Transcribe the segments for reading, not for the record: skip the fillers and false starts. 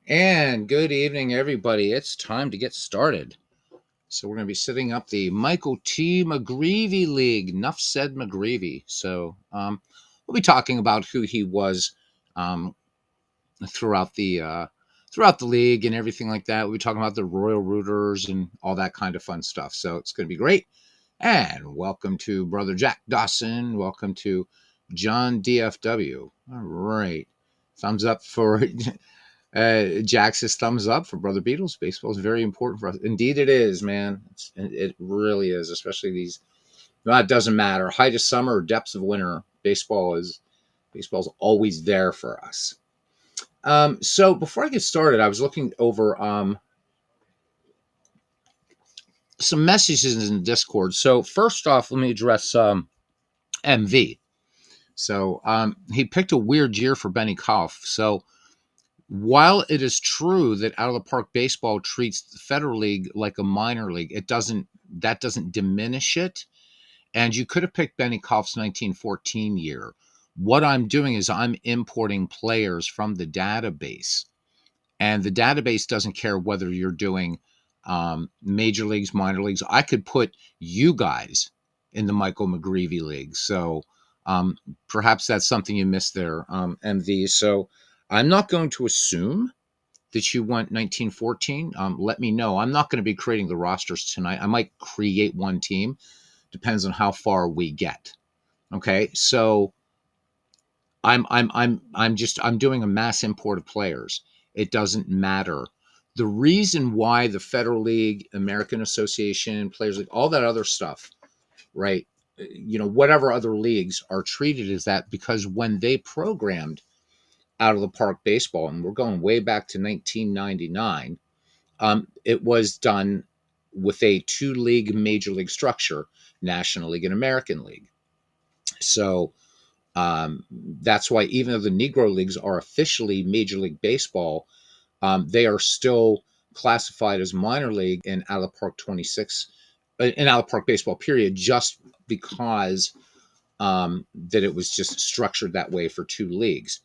And good evening, everybody. It's time to get started. So we're going to be setting up the Michael T. McGreevy League. Enough said, McGreevy. So we'll be talking about who he was um, throughout the league and everything like that. We'll be talking about the Royal Rooters and all that kind of fun stuff. So it's going to be great. And welcome to Brother Jack Dawson. Welcome to John DFW. All right. Thumbs up for Jack says thumbs up for Brother Beatles. Baseball is very important for us. Indeed, it is, man. It really is, especially these. Well, it doesn't matter. Height of summer or depths of winter. Baseball's always there for us. So before I get started, I was looking over some messages in Discord. So first off, let me address MV. So he picked a weird year for Benny Kauff. So while it is true that out of the park baseball treats the federal league like a minor league, that doesn't diminish it. And you could have picked Benny Kauff's 1914 year. What I'm doing is I'm importing players from the database, and the database doesn't care whether you're doing major leagues, minor leagues. I could put you guys in the Michael McGreevy league. So perhaps that's something you missed there, MV. So I'm not going to assume that you want 1914. Let me know. I'm not going to be creating the rosters tonight. I might create one team. Depends on how far we get. Okay, so I'm doing a mass import of players. It doesn't matter. The reason why the Federal League, American Association, Players League, all that other stuff, right? Whatever other leagues are treated as that, because when they programmed out of the park baseball, and we're going way back to 1999, it was done with a two-league major league structure, National League and American League. So that's why even though the Negro leagues are officially Major League Baseball, they are still classified as minor league in out of the park 26 in out of the park baseball period, just because that it was just structured that way for two leagues.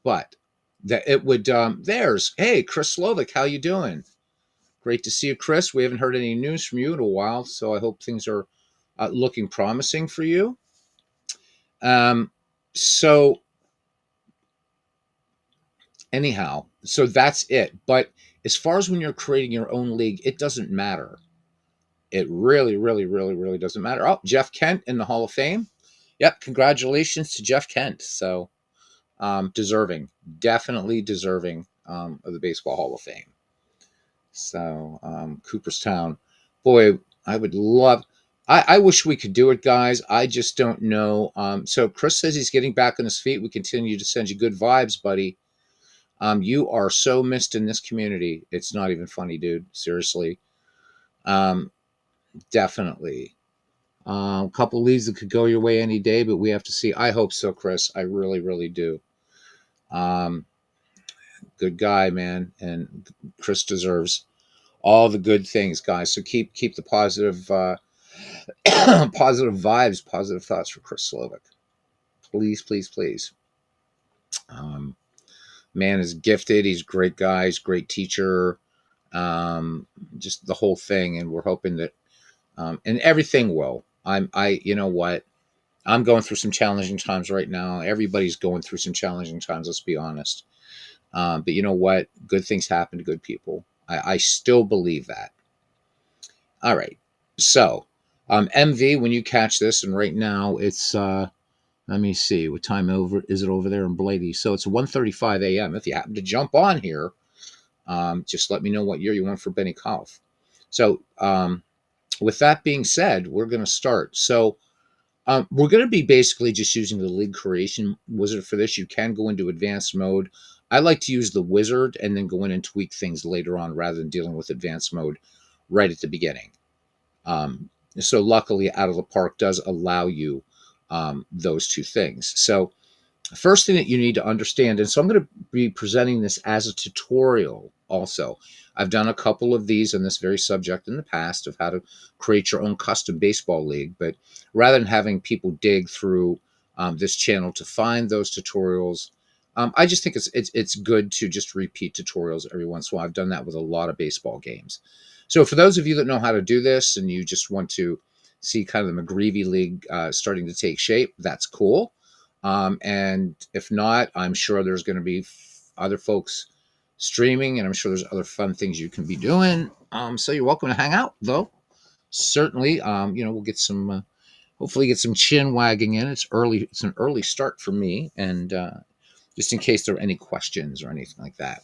But that it would there's hey Chris Slovak, how you doing? Great to see you, Chris. We haven't heard any news from you in a while, so I hope things are looking promising for you. So anyhow, so that's it. But as far as when you're creating your own league, it doesn't matter. It really, really, really, really doesn't matter. Oh, Jeff Kent in the Hall of Fame. Yep, congratulations to Jeff Kent. So deserving, definitely deserving of the Baseball Hall of Fame. So Cooperstown, boy, I would love. I wish we could do it, guys. I just don't know. So Chris says he's getting back on his feet. We continue to send you good vibes, buddy. You are so missed in this community. It's not even funny, dude. Seriously. Um, Definitely. A couple leads that could go your way any day, but we have to see. I hope so, Chris. I really, really do. Um, Good guy, man, and Chris deserves all the good things, guys. So keep the positive positive vibes, positive thoughts for Chris Slovak. Please, please, please. Um, Man is gifted. He's a great guy. He's a great teacher. Just the whole thing, and we're hoping that and everything will. You know what? I'm going through some challenging times right now. Everybody's going through some challenging times. Let's be honest. But you know what? Good things happen to good people. I still believe that. All right. So, MV, when you catch this, and right now it's let me see what time over is it over there in Blady. So it's 1:35 a.m. If you happen to jump on here, just let me know what year you want for Benny Kauff. So with that being said, we're going to start. So we're going to be basically just using the league creation wizard for this. You can go into advanced mode. I like to use the wizard and then go in and tweak things later on rather than dealing with advanced mode right at the beginning. So luckily, Out of the Park does allow you those two things. So first thing that you need to understand, and so I'm going to be presenting this as a tutorial also. I've done a couple of these on this very subject in the past of how to create your own custom baseball league, but rather than having people dig through this channel to find those tutorials, I just think it's good to just repeat tutorials every once in a while. I've done that with a lot of baseball games. So for those of you that know how to do this and you just want to see kind of the McGreevy League starting to take shape, that's cool. And if not, I'm sure there's going to be other folks streaming, and I'm sure there's other fun things you can be doing. So you're welcome to hang out, though. Certainly, we'll get some, hopefully, get some chin wagging in. It's early. It's an early start for me, and just in case there are any questions or anything like that.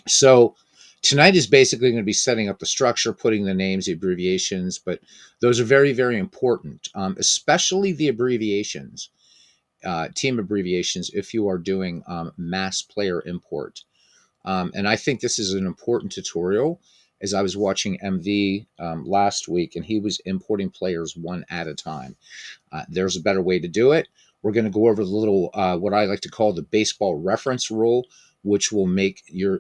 So tonight is basically going to be setting up the structure, putting the names, the abbreviations, but those are very, very important, especially the abbreviations, team abbreviations, if you are doing mass player import. And I think this is an important tutorial, as I was watching MV last week, and he was importing players one at a time. There's a better way to do it. We're going to go over the little what I like to call the baseball reference rule, which will make your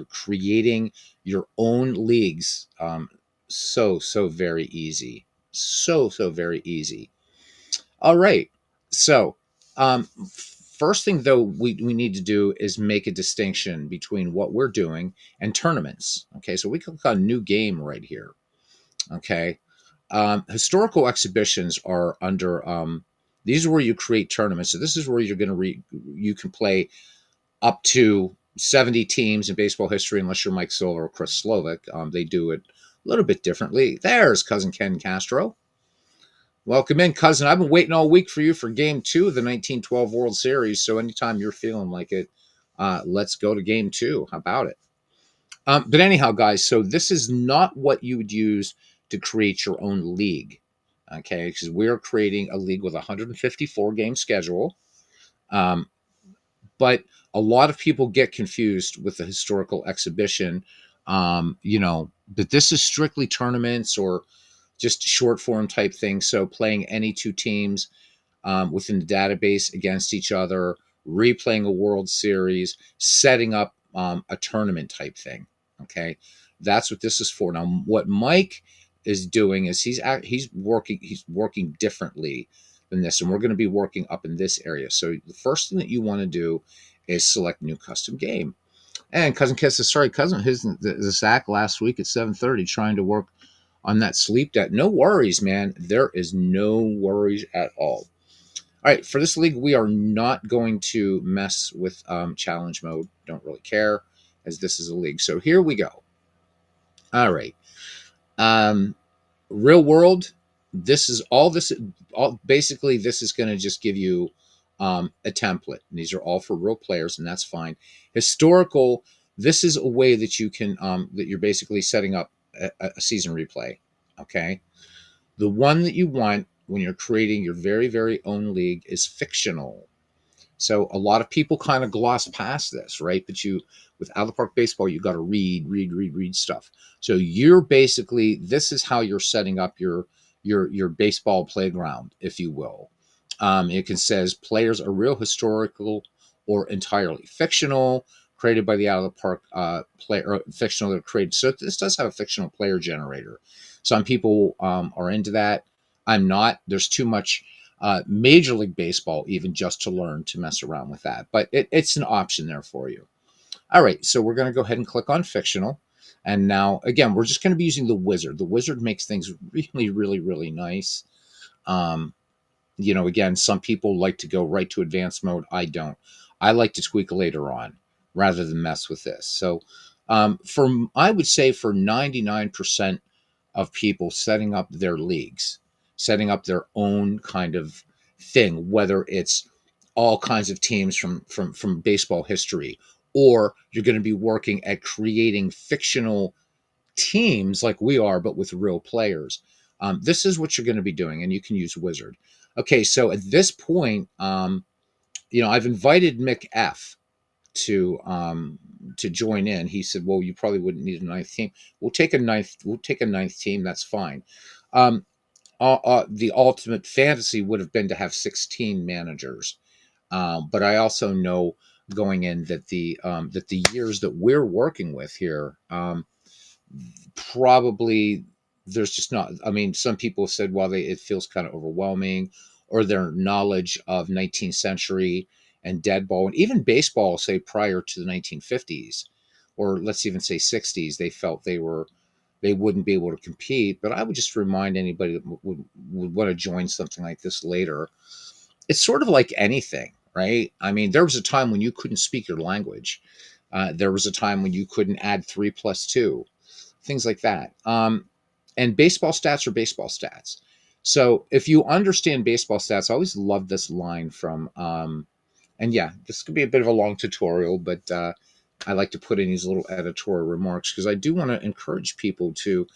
creating your own leagues so very easy, so very easy. All right, so first thing though we need to do is make a distinction between what we're doing and tournaments. Okay, so we click on new game right here. Okay, historical exhibitions are under these are where you create tournaments. So this is where you're going to you can play up to 70 teams in baseball history, unless you're Mike Silver or Chris Slovak. They do it a little bit differently. There's cousin Ken Castro. Welcome in, cousin. I've been waiting all week for you for game 2 of the 1912 World Series. So anytime you're feeling like it, let's go to game 2. How about it? But anyhow, guys, so this is not what you would use to create your own league. Okay, because we're creating a league with a 154 game schedule. But a lot of people get confused with the historical exhibition. But this is strictly tournaments or just short form type things. So playing any two teams within the database against each other, replaying a World Series, setting up a tournament type thing. Okay, that's what this is for. Now, what Mike is doing is he's working differently than this, and we're going to be working up in this area. So the first thing that you want to do is select new custom game. And cousin Kiss is sorry, cousin the sack last week at 7:30 trying to work on that sleep debt. No worries, man. There is no worries at all. All right, for this league, we are not going to mess with challenge mode. Don't really care, as this is a league. So here we go. All right. Real world, this is all basically this is going to just give you a template. And these are all for real players, and that's fine. Historical, this is a way that you can that you're basically setting up a season replay. Okay. The one that you want when you're creating your very, very own league is fictional. So a lot of people kind of gloss past this, right? But with Out of the Park Baseball, you got to read stuff. So you're basically, this is how you're setting up your baseball playground, if you will. It can says players are real, historical, or entirely fictional, created by the Out of the Park player, fictional that are created. So this does have a fictional player generator. Some people are into that. I'm not. There's too much Major League Baseball even just to learn to mess around with that. But it's an option there for you. All right, so we're going to go ahead and click on fictional. And now, again, we're just going to be using the wizard. The wizard makes things really, really, really nice. Again, some people like to go right to advanced mode. I don't. I like to tweak later on rather than mess with this. So I would say for 99% of people setting up their leagues, setting up their own kind of thing, whether it's all kinds of teams from baseball history, or you're going to be working at creating fictional teams like we are, but with real players. This is what you're going to be doing, and you can use Wizard. Okay, so at this point, I've invited Mick F to join in. He said, "Well, you probably wouldn't need a ninth team. We'll take a ninth team. That's fine." The ultimate fantasy would have been to have 16 managers, but I also know going in that the years that we're working with here, probably there's just not. I mean, some people said, well, it feels kind of overwhelming, or their knowledge of 19th century and dead ball, and even baseball, say prior to the 1950s, or let's even say 60s, they felt they wouldn't be able to compete. But I would just remind anybody that would want to join something like this later, it's sort of like anything, right? I mean, there was a time when you couldn't speak your language. There was a time when you couldn't add 3 plus 2, things like that. And baseball stats are baseball stats. So if you understand baseball stats, I always love this line from, and yeah, this could be a bit of a long tutorial, but I like to put in these little editorial remarks because I do want to encourage people to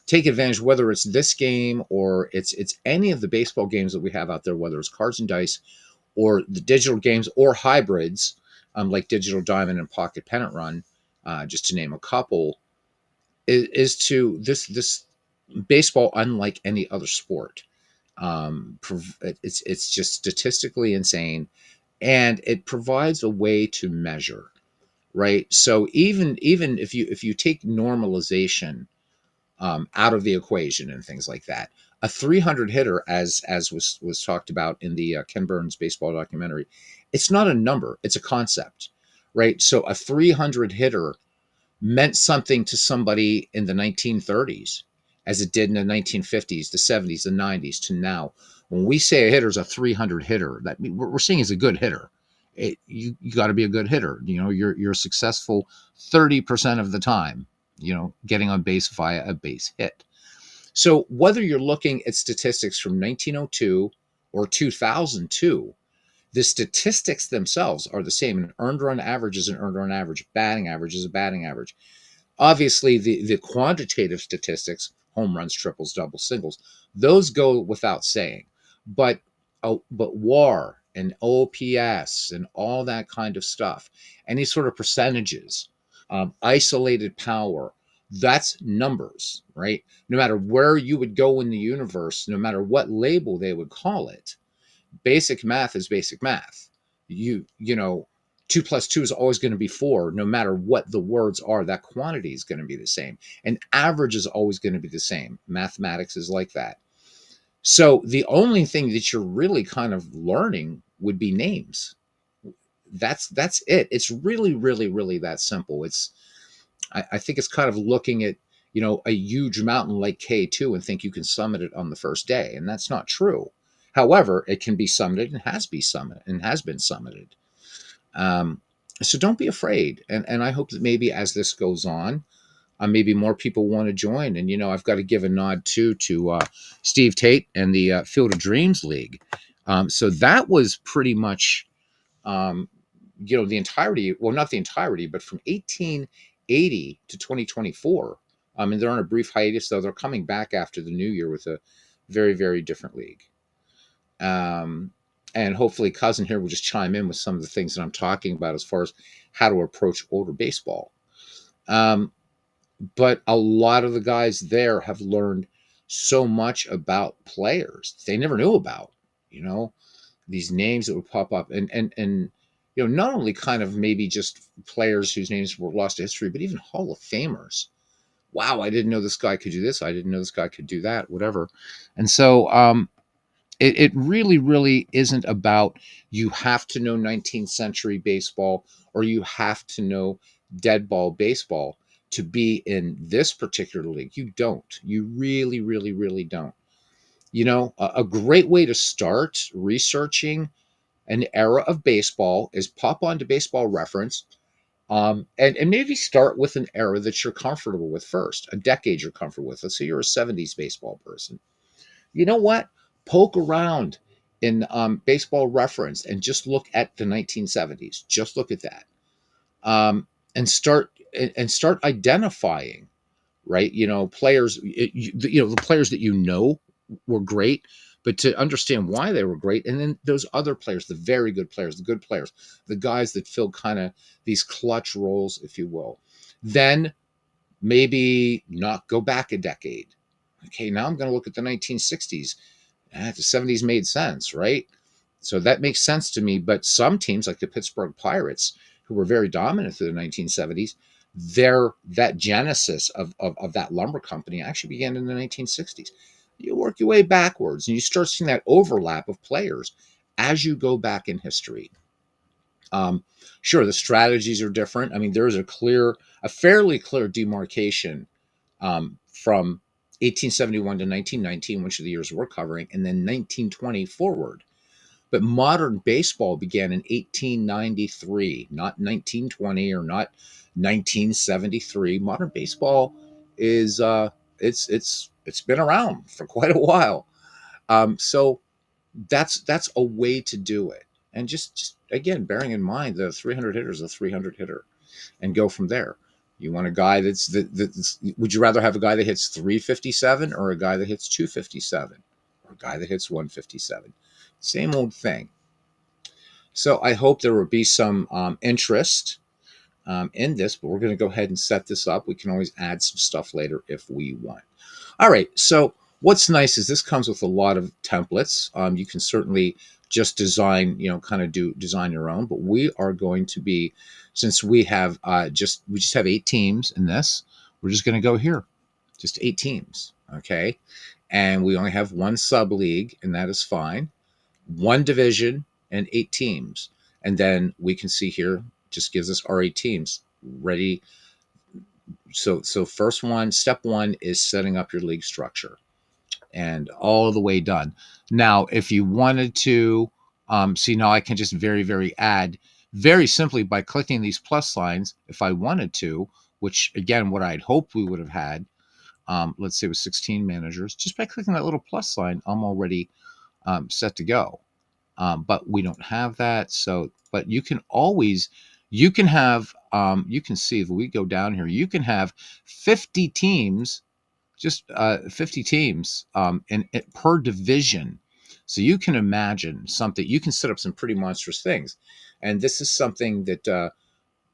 take advantage, whether it's this game or it's any of the baseball games that we have out there, whether it's cards and dice or the digital games or hybrids, like Digital Diamond and Pocket Pennant Run, just to name a couple, is to this baseball, unlike any other sport. It's just statistically insane, and it provides a way to measure, right? So even if you take normalization out of the equation and things like that, a 300 hitter, as was talked about in the Ken Burns baseball documentary, it's not a number, it's a concept, right? So a 300 hitter meant something to somebody in the 1930s as it did in the 1950s, the 70s, the 90s to now. When we say a hitter's a 300 hitter, that we're seeing is a good hitter. You got to be a good hitter. You know, you're successful 30% of the time, you know, getting on base via a base hit. So whether you're looking at statistics from 1902 or 2002, the statistics themselves are the same. An earned run average is an earned run average. Batting average is a batting average. Obviously, the quantitative statistics, home runs, triples, doubles, singles, those go without saying. But WAR and OPS and all that kind of stuff, any sort of percentages, isolated power, that's numbers, right? No matter where you would go in the universe, no matter what label they would call it, basic math is basic math. You know, 2 plus 2 is always going to be 4, no matter what the words are. That quantity is going to be the same, and average is always going to be the same. Mathematics is like that. So the only thing that you're really kind of learning would be names. That's it. It's really that simple. I think it's kind of looking at, you know, a huge mountain like K2 and think you can summit it on the first day, and that's not true. However, it can be summited and has been summited. Um, so don't be afraid, and I hope that maybe as this goes on, maybe more people want to join. And you know, I've got to give a nod too to Steve Tate and the Field of Dreams League. So that was pretty much, um, you know, the entirety. Well, not the entirety, but from 1880 to 2024. And they're on a brief hiatus, though they're coming back after the new year with a very different league. Um, and hopefully, cousin here will just chime in with some of the things that I'm talking about as far as how to approach older baseball. Um, but a lot of the guys there have learned so much about players they never knew about. You know, these names that would pop up, and you know, not only kind of maybe just players whose names were lost to history, but even Hall of Famers. Wow, I didn't know this guy could do this. I didn't know this guy could do that. Whatever. And so, it really isn't about you have to know 19th century baseball or you have to know dead ball baseball to be in this particular league. You don't. You really don't. You know, a great way to start researching an era of baseball is pop onto Baseball Reference, and maybe start with an era that you're comfortable with first, a decade you're comfortable with. Let's say you're a 70s baseball person. You know what? Poke around in Baseball Reference and just look at the 1970s. Just look at that, and start identifying, right? You know, players. You know, the players that you know were great, but to understand why they were great, and then those other players, the very good players, the good players, the guys that filled kind of these clutch roles, if you will. Then maybe not go back a decade. Okay, now I'm going to look at the 1960s. The 70s made sense, right? So that makes sense to me. But some teams, like the Pittsburgh Pirates, who were very dominant through the 1970s, that genesis of that lumber company actually began in the 1960s. You work your way backwards and you start seeing that overlap of players as you go back in history. Um, sure, the strategies are different. I mean, there is a fairly clear demarcation from 1871 to 1919, which are the years we're covering, and then 1920 forward. But modern baseball began in 1893, not 1920 or not 1973. Modern baseball is it's been around for quite a while. So that's a way to do it. And just again, bearing in mind the 300 hitter is a 300 hitter, and go from there. You want a guy that's would you rather have a guy that hits 357 or a guy that hits 257 or a guy that hits 157? Same old thing. So I hope there will be some interest in this, but we're going to go ahead and set this up. We can always add some stuff later if we want. All right. So what's nice is this comes with a lot of templates. You can certainly just design, kind of design your own. But we are going to be, since we have we just have 8 teams in this, we're just going to go here, just 8 teams. Okay. And we only have 1 sub league, and that is fine. 1 division and 8 teams. And then we can see here, just gives us our 8 teams ready. So step 1 is setting up your league structure, and all the way done. Now, if you wanted to, see, now I can just very add very simply by clicking these plus signs if I wanted to, which again, what I'd hoped we would have had, let's say with 16 managers, just by clicking that little plus sign, I'm already set to go. But we don't have that. So, but you can always, you can have, you can see if we go down here, you can have 50 teams, just 50 teams per division. So you can imagine something, you can set up some pretty monstrous things. And this is something that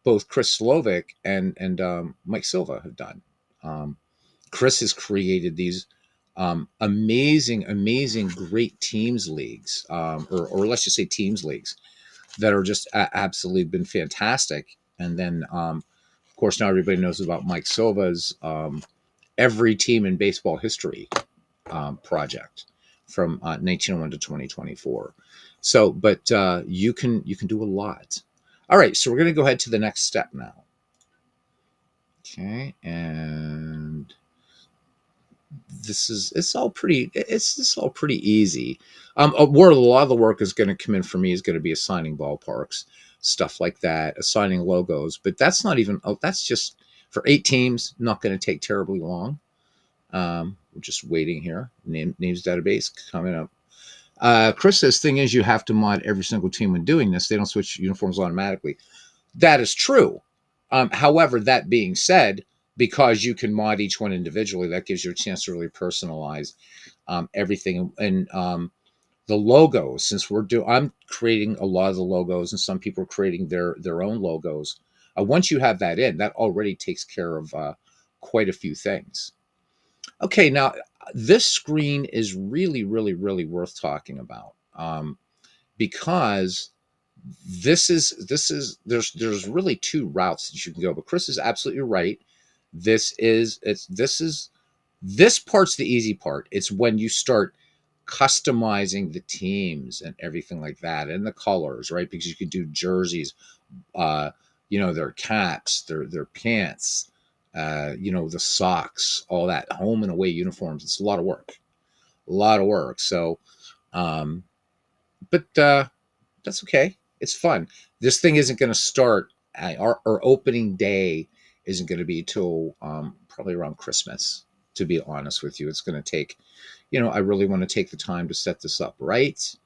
both Chris Slovic and Mike Silva have done. Chris has created these amazing, great teams leagues, or let's just say teams leagues that are just absolutely been fantastic. And then, of course, now everybody knows about Mike Silva's every team in baseball history project from 1901 to 2024. So, but you can do a lot. All right, so we're going to go ahead to the next step now. Okay, and it's all pretty easy. Where a lot of the work is going to come in for me is going to be assigning ballparks, stuff like that, assigning logos. But that's not even, that's just for 8 teams, not going to take terribly long. We're just waiting here. Names database coming up. Chris says, thing is, you have to mod every single team when doing this. They don't switch uniforms automatically. That is true. However, that being said, because you can mod each one individually, that gives you a chance to really personalize everything. And the logos, since I'm creating a lot of the logos, and some people are creating their own logos. Once you have that in, that already takes care of quite a few things. Okay, now this screen is really worth talking about because there's really 2 routes that you can go. But Chris is absolutely right. This part's the easy part. It's when you start customizing the teams and everything like that, and the colors, right? Because you can do jerseys, their caps, their pants, the socks, all that, home and away uniforms. It's a lot of work. So, but that's okay. It's fun. This thing isn't going to start. Our opening day isn't going to be till probably around Christmas. To be honest with you, it's going to take. I really want to take the time to set this up right.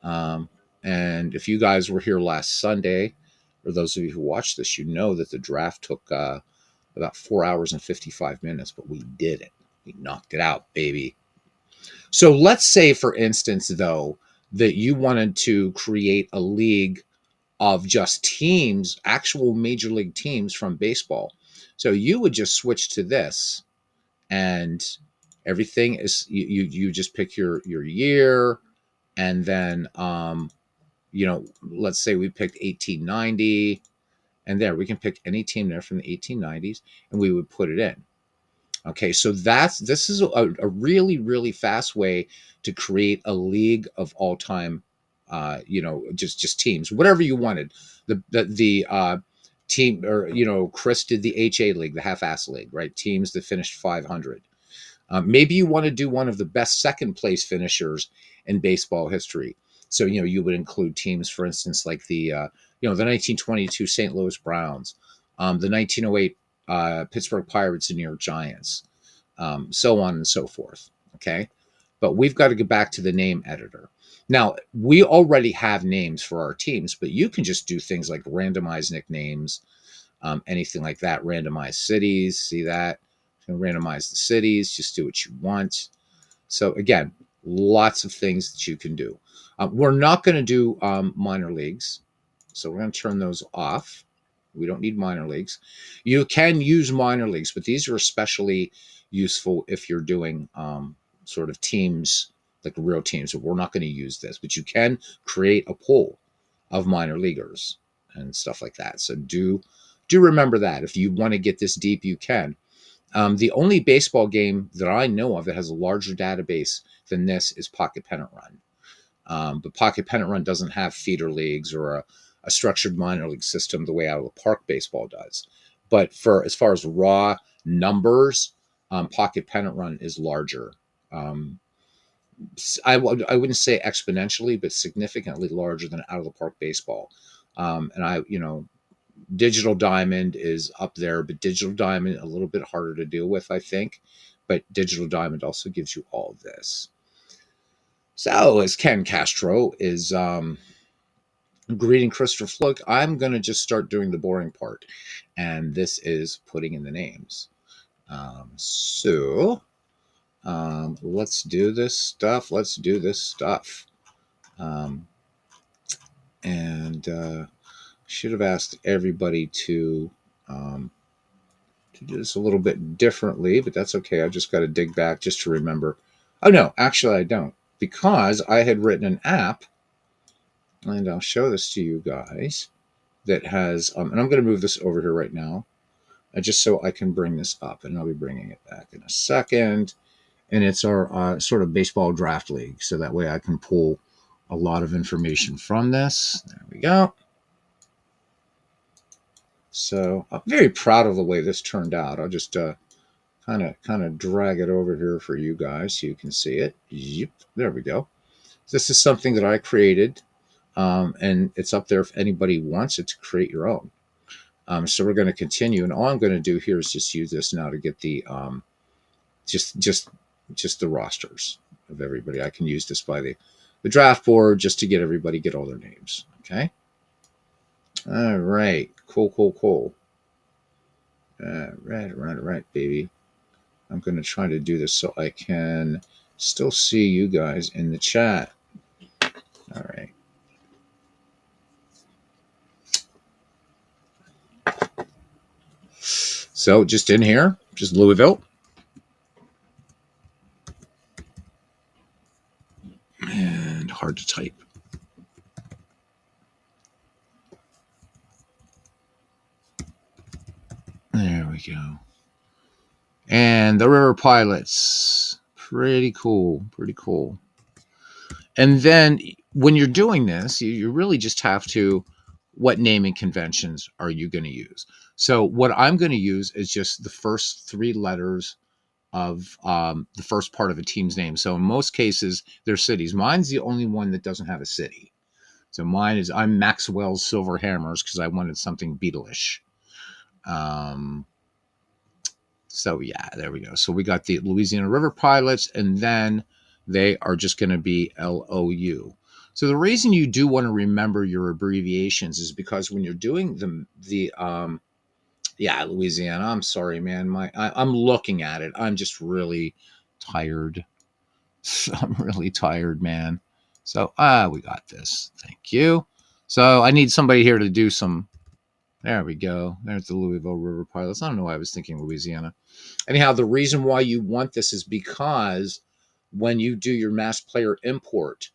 And if you guys were here last Sunday, or those of you who watched this, you know that the draft took about 4 hours and 55 minutes, but we did it. We knocked it out, baby. So let's say, for instance, though, that you wanted to create a league of just teams, actual major league teams from baseball. So you would just switch to this, and everything is you just pick your year, and then let's say we picked 1890, and there we can pick any team there from the 1890s, and we would put it in. Okay, so this is a really fast way to create a league of all-time just teams, whatever you wanted. The team, or Chris did the HA League, the half-ass league, right? Teams that finished 500. Maybe you want to do one of the best second place finishers in baseball history. So you would include teams, for instance, like the 1922 St. Louis Browns, the 1908 Pittsburgh Pirates and New York Giants, so on and so forth. Okay, but we've got to get back to the name editor. Now, we already have names for our teams, but you can just do things like randomize nicknames, anything like that. Randomize cities. See that? Randomize the cities. Just do what you want. So again, lots of things that you can do. We're not going to do minor leagues, so we're going to turn those off. We don't need minor leagues. You can use minor leagues, but these are especially useful if you're doing sort of teams, like real teams. So we're not going to use this, but you can create a pool of minor leaguers and stuff like that. So do remember that. If you want to get this deep, you can. The only baseball game that I know of that has a larger database than this is Pocket Pennant Run. But Pocket Pennant Run doesn't have feeder leagues or a structured minor league system the way Out of the Park baseball does. But as far as raw numbers, Pocket Pennant Run is larger. I wouldn't say exponentially, but significantly larger than Out of the Park baseball. And Digital Diamond is up there, but Digital Diamond a little bit harder to deal with, I think. But Digital Diamond also gives you all of this. So as Ken Castro is greeting Christopher Fluke, I'm going to just start doing the boring part. And this is putting in the names. Let's do this stuff. Should have asked everybody to do this a little bit differently, but that's okay. I've just got to dig back just to remember. Oh, no, actually I don't, because I had written an app, and I'll show this to you guys, that has, and I'm going to move this over here right now, just so I can bring this up, and I'll be bringing it back in a second. And it's our sort of baseball draft league, so that way I can pull a lot of information from this. There we go. So I'm very proud of the way this turned out. I'll just kind of drag it over here for you guys so you can see it. Yep, there we go. This is something that I created, and it's up there if anybody wants it to create your own. So we're going to continue, and all I'm going to do here is just use this now to get the just the rosters of everybody. I can use this by the draft board just to get all their names. Okay. All right. Cool. All right, baby. I'm going to try to do this so I can still see you guys in the chat. All right. So just in here, just Louisville. And hard to type. There we go. And the River Pilots. Pretty cool. And then when you're doing this, you really just have to, what naming conventions are you going to use? So what I'm going to use is just the first three letters of the first part of a team's name. So in most cases, they're cities. Mine's the only one that doesn't have a city. So mine is, I'm Maxwell's Silver Hammers because I wanted something Beatlish. So yeah, there we go. So we got the Louisiana River Pilots, and then they are just going to be LOU. So the reason you do want to remember your abbreviations is because when you're doing Louisiana, I'm sorry, man. I'm looking at it. I'm just really tired. I'm really tired, man. So we got this. Thank you. So I need somebody here to do some. There we go. There's the Louisville River Pilots. I don't know why I was thinking Louisiana. Anyhow, the reason why you want this is because when you do your mass player import,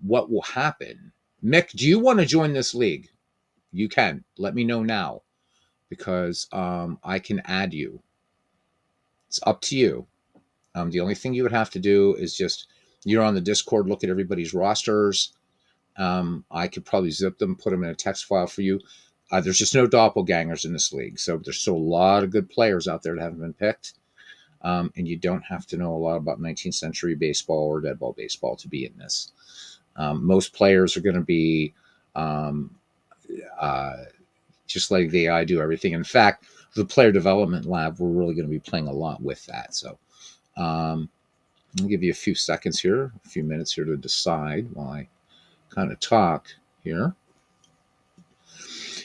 what will happen? Mick, do you want to join this league? You can. Let me know now, because I can add you. It's up to you. The only thing you would have to do is just, you're on the Discord, look at everybody's rosters, I could probably zip them, put them in a text file for you. There's just no doppelgangers in this league, so there's still a lot of good players out there that haven't been picked. And you don't have to know a lot about 19th century baseball or dead ball baseball to be in this. Most players are going to be uh, just like the AI do everything. In fact, the player development lab, we're really going to be playing a lot with that. So I'll give you a few seconds here, a few minutes here to decide while I kind of talk here.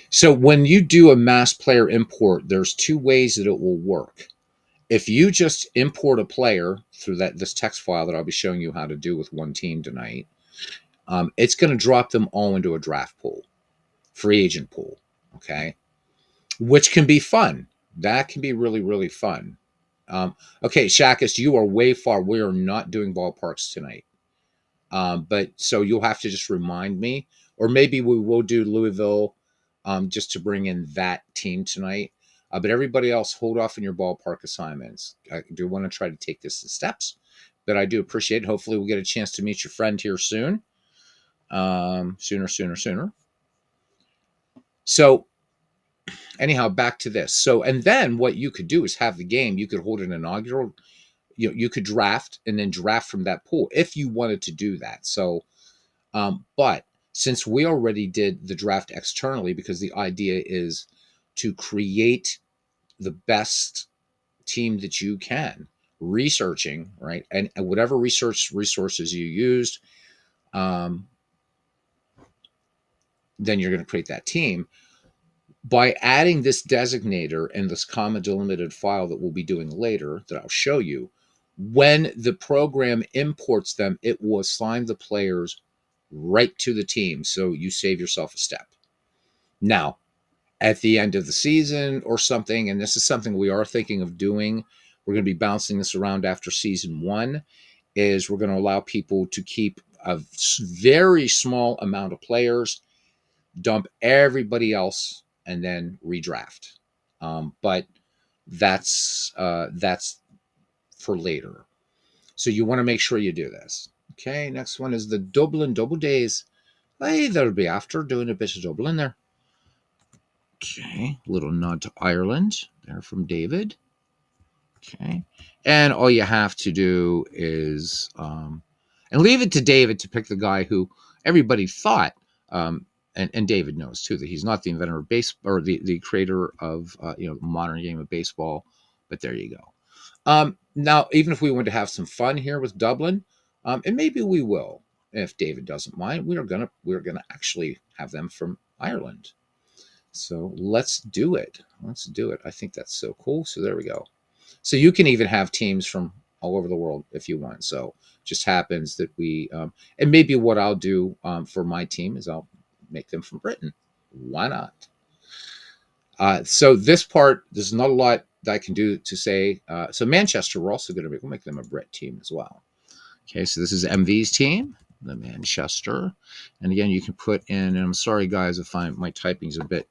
So when you do a mass player import, there's two ways that it will work. If you just import a player through this text file that I'll be showing you how to do with one team tonight, it's going to drop them all into a draft pool, free agent pool, okay? Which can be fun. That can be really, really fun. Okay, Shakis, you are way far. We are not doing ballparks tonight. But so you'll have to just remind me, or maybe we will do Louisville just to bring in that team tonight. But everybody else, hold off on your ballpark assignments. I do want to try to take this in steps, but I do appreciate it. Hopefully, we'll get a chance to meet your friend here soon. Sooner. So, anyhow, back to this. So, and then what you could do is have the game. You could hold an inaugural. You could draft and then draft from that pool if you wanted to do that. So, but since we already did the draft externally, because the idea is to create the best team that you can, researching, right? And whatever research resources you used, then you're going to create that team. By adding this designator and this comma delimited file that we'll be doing later, that I'll show you, when the program imports them, it will assign the players right to the team. So you save yourself a step. Now, at the end of the season or something, and this is something we are thinking of doing, we're going to be bouncing this around after season 1, is we're going to allow people to keep a very small amount of players, dump everybody else, and then redraft. But that's for later. So you want to make sure you do this. Okay, next one is the Dublin Double Days. Hey, that'll be after doing a bit of Dublin there. Okay, little nod to Ireland there from David. Okay, and all you have to do is, and leave it to David to pick the guy who everybody thought, and David knows too that he's not the inventor of baseball or the creator of the modern game of baseball. But there you go. Now, even if we want to have some fun here with Dublin, and maybe we will, if David doesn't mind, we're gonna actually have them from Ireland. So let's do it. I think that's so cool. So there we go. So you can even have teams from all over the world if you want. So just happens that we, and maybe what I'll do for my team is I'll make them from Britain. Why not? So this part, there's not a lot that I can do to say. So Manchester, we'll make them a Brit team as well. Okay, so this is MV's team, the Manchester. And again, you can put in, and I'm sorry, guys, if my typing's a bit,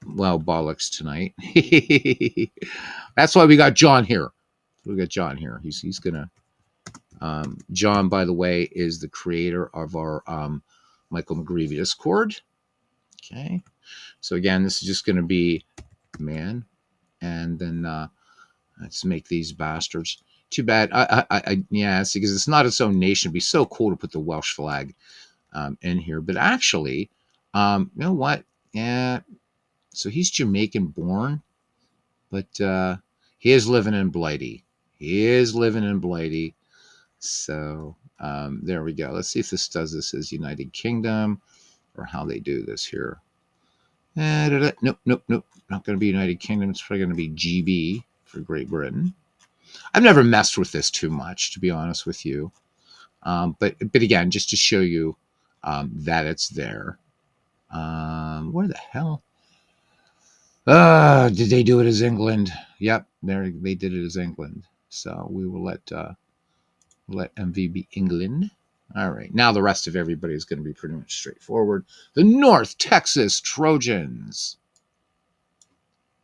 bollocks tonight. That's why we got John here. He's going to, John, by the way, is the creator of our Michael McGreevy Discord. Okay. So again, this is just going to be man. And then let's make these bastards. Too bad. Yes, because it's not its own nation. It'd be so cool to put the Welsh flag in here. But actually, you know what? Yeah. So he's Jamaican born, but he is living in Blighty. So there we go. Let's see if this does this as United Kingdom or how they do this here. Nope. Not going to be United Kingdom. It's probably going to be GB for Great Britain. I've never messed with this too much, to be honest with you. But again, just to show you that it's there. Where the hell? Did they do it as England? Yep, they did it as England. So we will let MV be England. All right. Now the rest of everybody is going to be pretty much straightforward. The North Texas Trojans.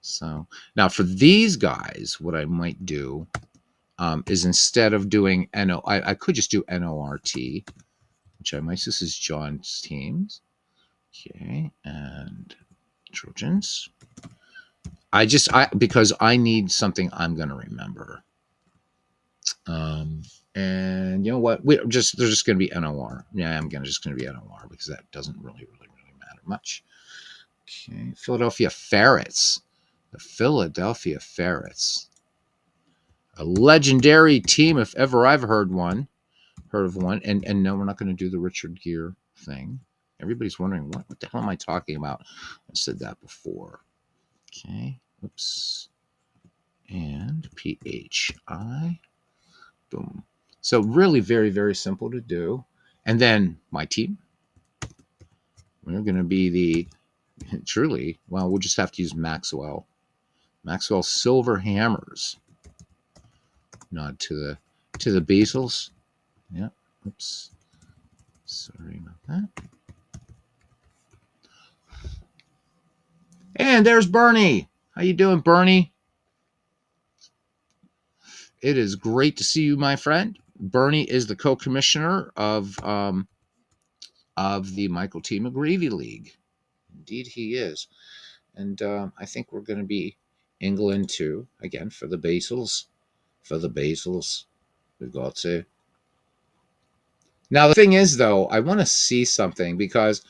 So now for these guys, what I might do is instead of doing I could just do NORT, which Mice, this is John's teams. Okay, and Trojans. Because I need something I'm going to remember. And you know what? There's just going to be NOR. Yeah, I'm just going to be NOR because that doesn't really matter much. Okay, Philadelphia Ferrets. The Philadelphia Ferrets. A legendary team, if ever I've heard of one. And no, we're not going to do the Richard Gere thing. Everybody's wondering what the hell am I talking about? I said that before. Okay. Oops. And PHI. Boom. So really very, very simple to do. And then my team. We're going to be the truly, well, we'll just have to use Maxwell. Maxwell Silver Hammers. Nod to the Beatles. Yeah. Oops. Sorry about that. And there's Bernie. How you doing, Bernie? It is great to see you, my friend. Bernie is the co-commissioner of the Michael T. McGreevy League. Indeed, he is. And I think we're going to be England too. Again, for the Basils. For the Basils. We've got to. Now, the thing is, though, I want to see something because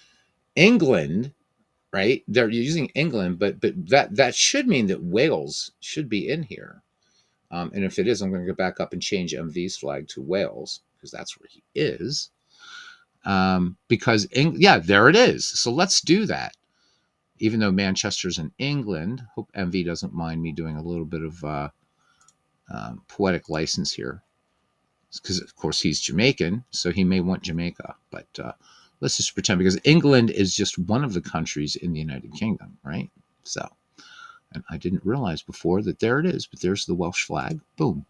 England, right? They're using England, but that should mean that Wales should be in here. And if it is, I'm going to go back up and change MV's flag to Wales because that's where he is. Because, there it is. So let's do that. Even though Manchester's in England, hope MV doesn't mind me doing a little bit of poetic license here. Because, of course, he's Jamaican, so he may want Jamaica. But let's just pretend, because England is just one of the countries in the United Kingdom, right? So, and I didn't realize before that there it is, but there's the Welsh flag. Boom.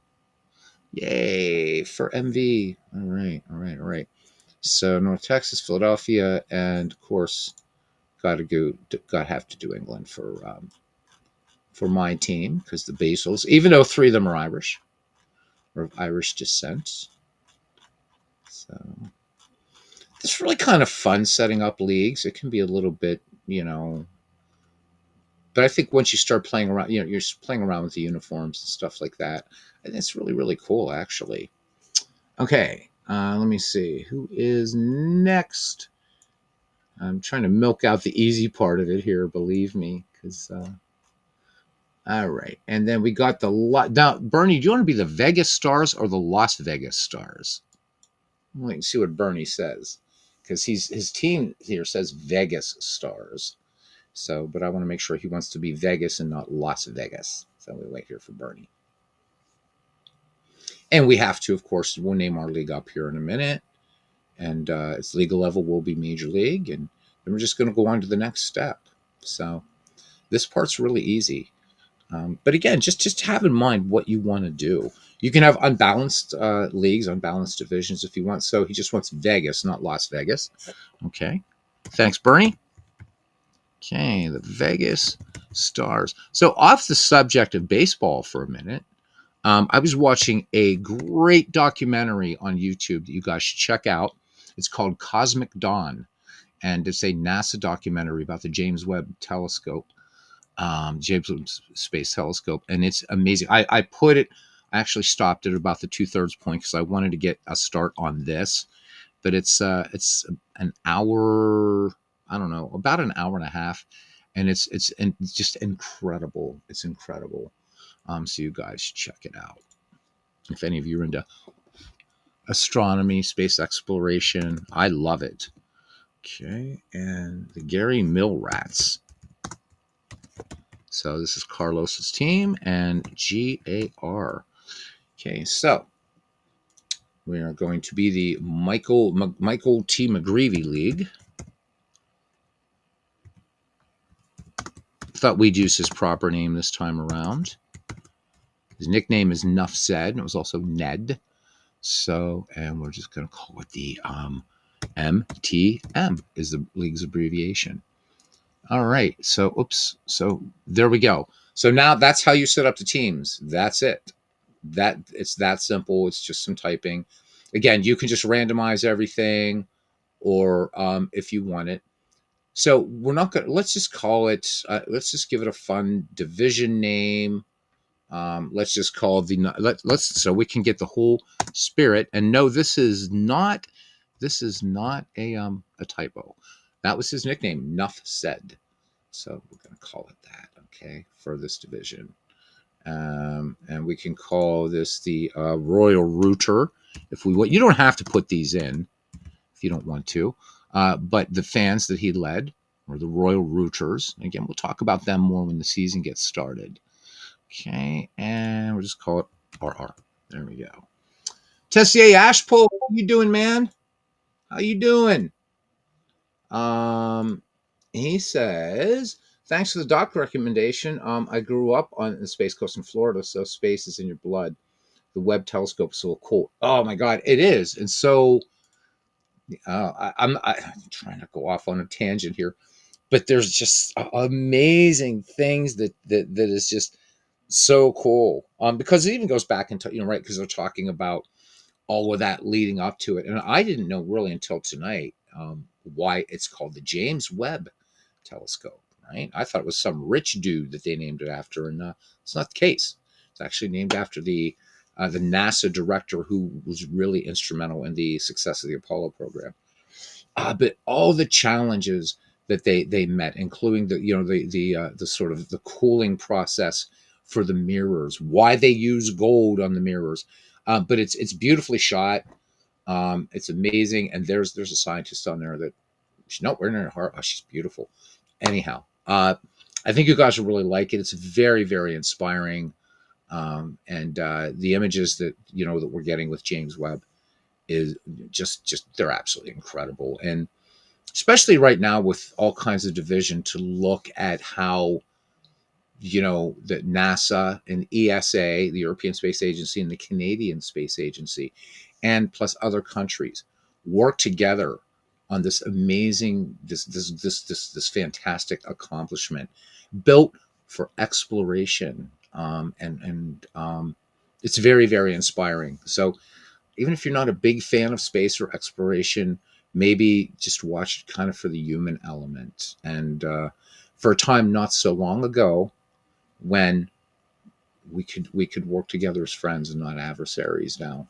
Yay for MV. All right. So North Texas, Philadelphia, and of course, have to do England for my team because the Basils, even though 3 of them are Irish or of Irish descent. So it's really kind of fun setting up leagues. It can be a little bit, but I think once you start playing around, you're playing around with the uniforms and stuff like that. And it's really, really cool, actually. Okay, let me see. Who is next? I'm trying to milk out the easy part of it here, believe me. Because, all right. And then we got now, Bernie, do you want to be the Vegas Stars or the Las Vegas Stars? We can see what Bernie says. Because his team here says Vegas Stars. So, but I want to make sure he wants to be Vegas and not Las Vegas. So we wait here for Bernie. And we have to, of course, we'll name our league up here in a minute. And its legal level will be Major League. And then we're just going to go on to the next step. So this part's really easy. But again, just have in mind what you want to do. You can have unbalanced leagues, unbalanced divisions if you want. So he just wants Vegas, not Las Vegas. Okay. Thanks, Bernie. Okay, the Vegas Stars. So off the subject of baseball for a minute, I was watching a great documentary on YouTube that you guys should check out. It's called Cosmic Dawn, and it's a NASA documentary about the James Webb Telescope, James Webb Space Telescope, and it's amazing. I actually stopped at about the 2/3 point because I wanted to get a start on this, but it's an hour. I don't know, about an hour and a half, and it's just incredible. It's incredible. So you guys check it out. If any of you are into astronomy, space exploration, I love it. Okay, and the Gary Mill Rats. So this is Carlos's team and GAR. Okay, so we are going to be the Michael T. McGreevy League. Thought we'd use his proper name this time around. His nickname is Nuff Said, and it was also Ned. So, and we're just going to call it the MTM is the league's abbreviation. All right. So, So there we go. So now that's how you set up the teams. That's it. It's that simple. It's just some typing. Again, you can just randomize everything. or if you want it. So we're not going to, let's just call it, let's just give it a fun division name. Let's just call the, let's, so we can get the whole spirit. And no, this is not a typo. That was his nickname, Nuff Said. So we're going to call it that, okay, for this division. And we can call this the Royal Rooter if we want. You don't have to put these in if you don't want to. But the fans that he led were the Royal Rooters. Again, we'll talk about them more when the season gets started. Okay, and we'll just call it RR. There we go. Tessier Ashpole, how you doing, man? How you doing? He says, thanks for the doc recommendation. I grew up on the Space Coast in Florida, so space is in your blood. The Webb telescope is so cool. Oh my God, it is. And so I'm trying to go off on a tangent here, but there's just amazing things that is just so cool. Because it even goes back into, right, because they're talking about all of that leading up to it. And I didn't know really until tonight why it's called the James Webb telescope, right? I thought it was some rich dude that they named it after, and it's not the case. It's actually named after the NASA director who was really instrumental in the success of the Apollo program. But all the challenges that they met, including the sort of the cooling process for the mirrors, why they use gold on the mirrors, but it's beautifully shot. It's amazing, and there's a scientist on there that she's not wearing her heart. Oh, she's beautiful. Anyhow, I think you guys will really like it. It's very, very inspiring, and the images that that we're getting with James Webb is just they're absolutely incredible, and especially right now with all kinds of division to look at how that NASA and ESA, the European Space Agency, and the Canadian Space Agency, and plus other countries work together on this amazing, this fantastic accomplishment built for exploration, and it's very, very inspiring. So even if you're not a big fan of space or exploration, maybe just watch it kind of for the human element. And for a time not so long ago, when we could work together as friends and not adversaries now.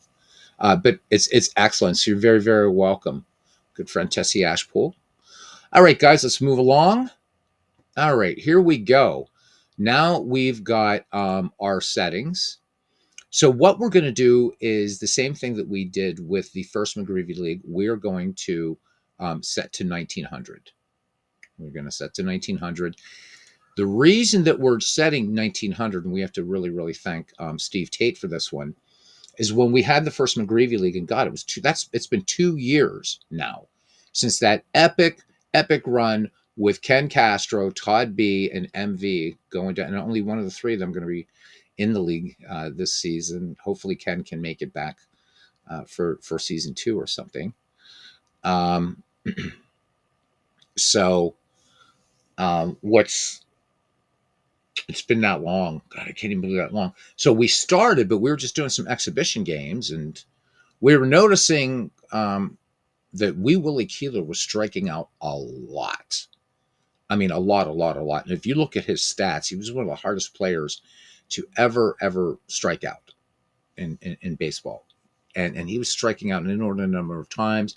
But it's excellent. So you're very, very welcome, good friend Tessie Ashpool. All right, guys, let's move along. All right, here we go. Now we've got our settings. So what we're going to do is the same thing that we did with the first McGreevy League. We're going to set to 1900. We're going to set to 1900. The reason that we're setting 1900, and we have to really, really thank Steve Tate for this one, is when we had the first McGreevy League, and God, it's been 2 years now since that epic run with Ken Castro, Todd B, and MV going down, and only one of the three of them going to be in the league this season. Hopefully Ken can make it back for season 2 or something. So it's been that long. God, I can't even believe that long. So we started, but we were just doing some exhibition games, and we were noticing that Wee Willie Keeler was striking out a lot. I mean, a lot. And if you look at his stats, he was one of the hardest players to ever strike out in baseball. And he was striking out an inordinate number of times.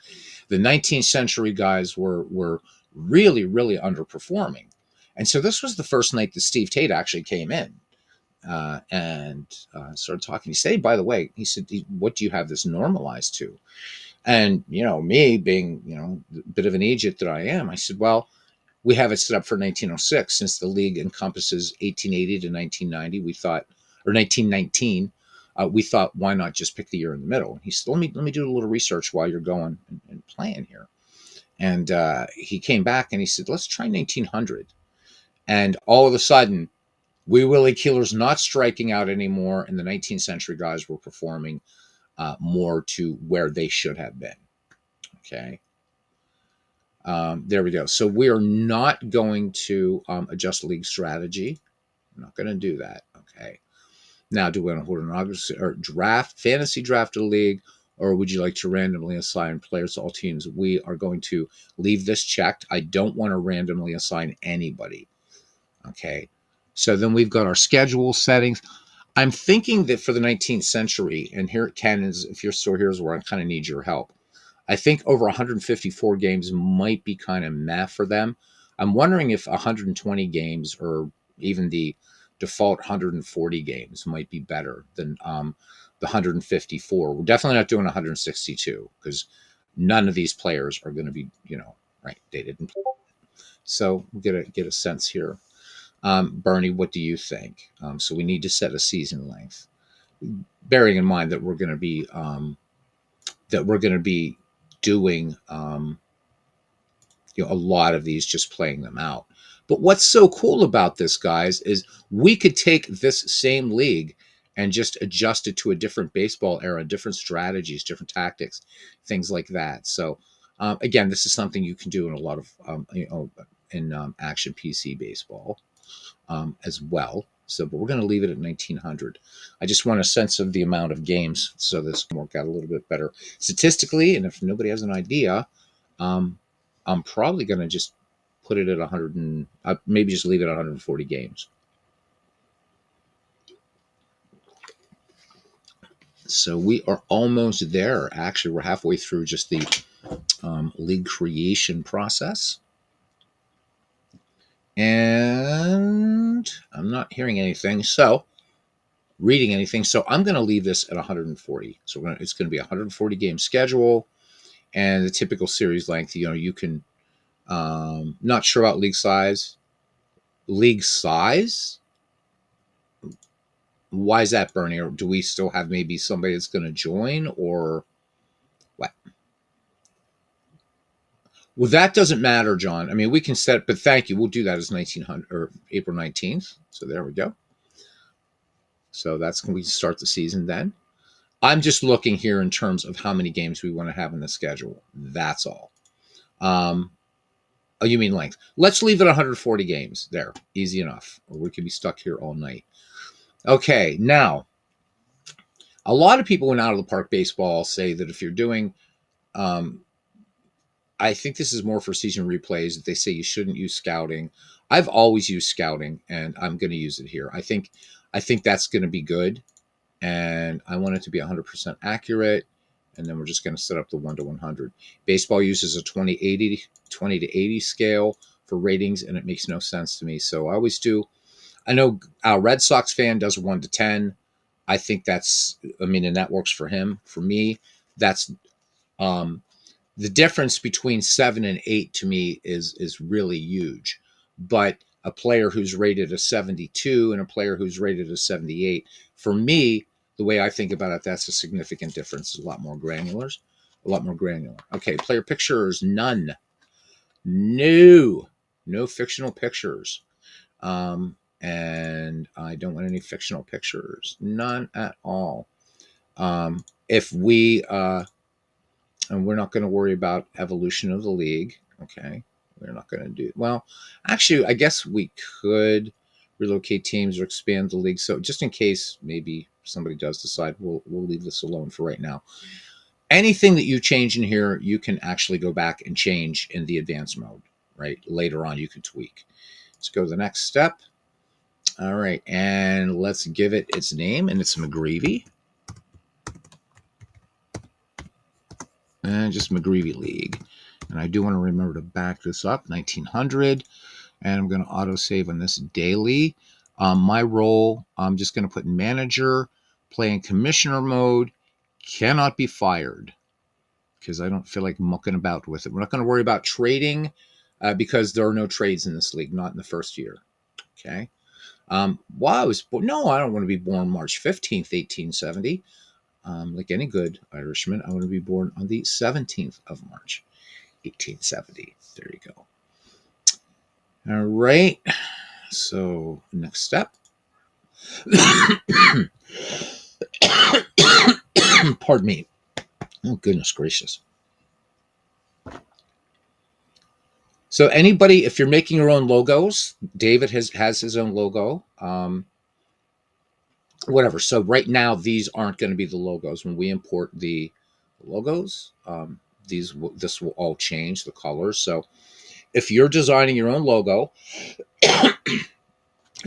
The 19th century guys were really, really underperforming. And so this was the first night that Steve Tate actually came in and started talking. He said, by the way, he said, what do you have this normalized to? And, me being, a bit of an idiot that I am, I said, well, we have it set up for 1906 since the league encompasses 1880 to 1990. We thought, or 1919, we thought, why not just pick the year in the middle? He said, let me do a little research while you're going and playing here. And he came back and he said, let's try 1900. And all of a sudden, Wee Willie Keeler's not striking out anymore, and the 19th century guys were performing more to where they should have been. Okay. There we go. So we are not going to adjust league strategy. I'm not going to do that. Okay. Now, do we want to hold an August or fantasy draft of the league, or would you like to randomly assign players to all teams? We are going to leave this checked. I don't want to randomly assign anybody. Okay. So then we've got our schedule settings. I'm thinking that for the 19th century, and here, Ken, is if you're still here, is where I kind of need your help. I think over 154 games might be kind of meh for them. I'm wondering if 120 games or even the default 140 games might be better than the 154. We're definitely not doing 162 because none of these players are going to be, right. They didn't. So we'll get a sense here. Bernie, what do you think? So we need to set a season length, bearing in mind that we're going to be doing a lot of these, just playing them out. But what's so cool about this, guys, is we could take this same league and just adjust it to a different baseball era, different strategies, different tactics, things like that. So again, this is something you can do in a lot of in Action PC baseball as well. So, but we're going to leave it at 1900. I just want a sense of the amount of games so this can work out a little bit better statistically. And if nobody has an idea, I'm probably going to just put it at 100 and maybe just leave it at 140 games. So we are almost there. Actually, we're halfway through just the league creation process. And I'm not hearing anything. So reading anything. So I'm going to leave this at 140. So it's going to be a 140 game schedule, and the typical series length. You can. Not sure about league size. League size. Why is that, Bernie? Or do we still have maybe somebody that's going to join, or what? Well, that doesn't matter, John. I mean, we can set, but thank you. We'll do that as 1900 or April 19th. So there we go. So that's when we start the season then. I'm just looking here in terms of how many games we want to have in the schedule. That's all. Oh, you mean length? Let's leave it 140 games there. Easy enough. Or we could be stuck here all night. Okay, now, a lot of people in Out of the Park Baseball say that if you're doing, I think this is more for season replays, that they say you shouldn't use scouting. I've always used scouting, and I'm going to use it here. I think that's going to be good, and I want it to be 100% accurate, and then we're just going to set up the 1 to 100. Baseball uses a 20 to 80 scale for ratings, and it makes no sense to me. So I always do. I know our Red Sox fan does 1 to 10. I think and that works for him. For me, that's the difference between 7 and 8 to me is really huge. But a player who's rated a 72 and a player who's rated a 78, for me, the way I think about it, that's a significant difference. It's a lot more granular. Okay, player pictures, none. No fictional pictures. And I don't want any fictional pictures. None at all. If we, and we're not going to worry about evolution of the league. Okay. We're not going to do, well, actually, I guess we could relocate teams or expand the league. So just in case maybe somebody does decide, we'll leave this alone for right now. Anything that you change in here, you can actually go back and change in the advanced mode, right? Later on, you can tweak. Let's go to the next step. All right, and let's give it its name, and it's McGreevy. And just McGreevy League. And I do want to remember to back this up, 1900. And I'm going to autosave on this daily. My role, I'm just going to put manager, play in commissioner mode, cannot be fired, because I don't feel like mucking about with it. We're not going to worry about trading because there are no trades in this league, not in the first year. Okay. I don't want to be born March 15th, 1870. Like any good Irishman, I want to be born on the 17th of March, 1870. There you go. All right. So next step. Pardon me. Oh, goodness gracious. So anybody, if you're making your own logos, David has his own logo. Whatever. So right now, these aren't going to be the logos. When we import the logos. This will all change the colors. So if you're designing your own logo,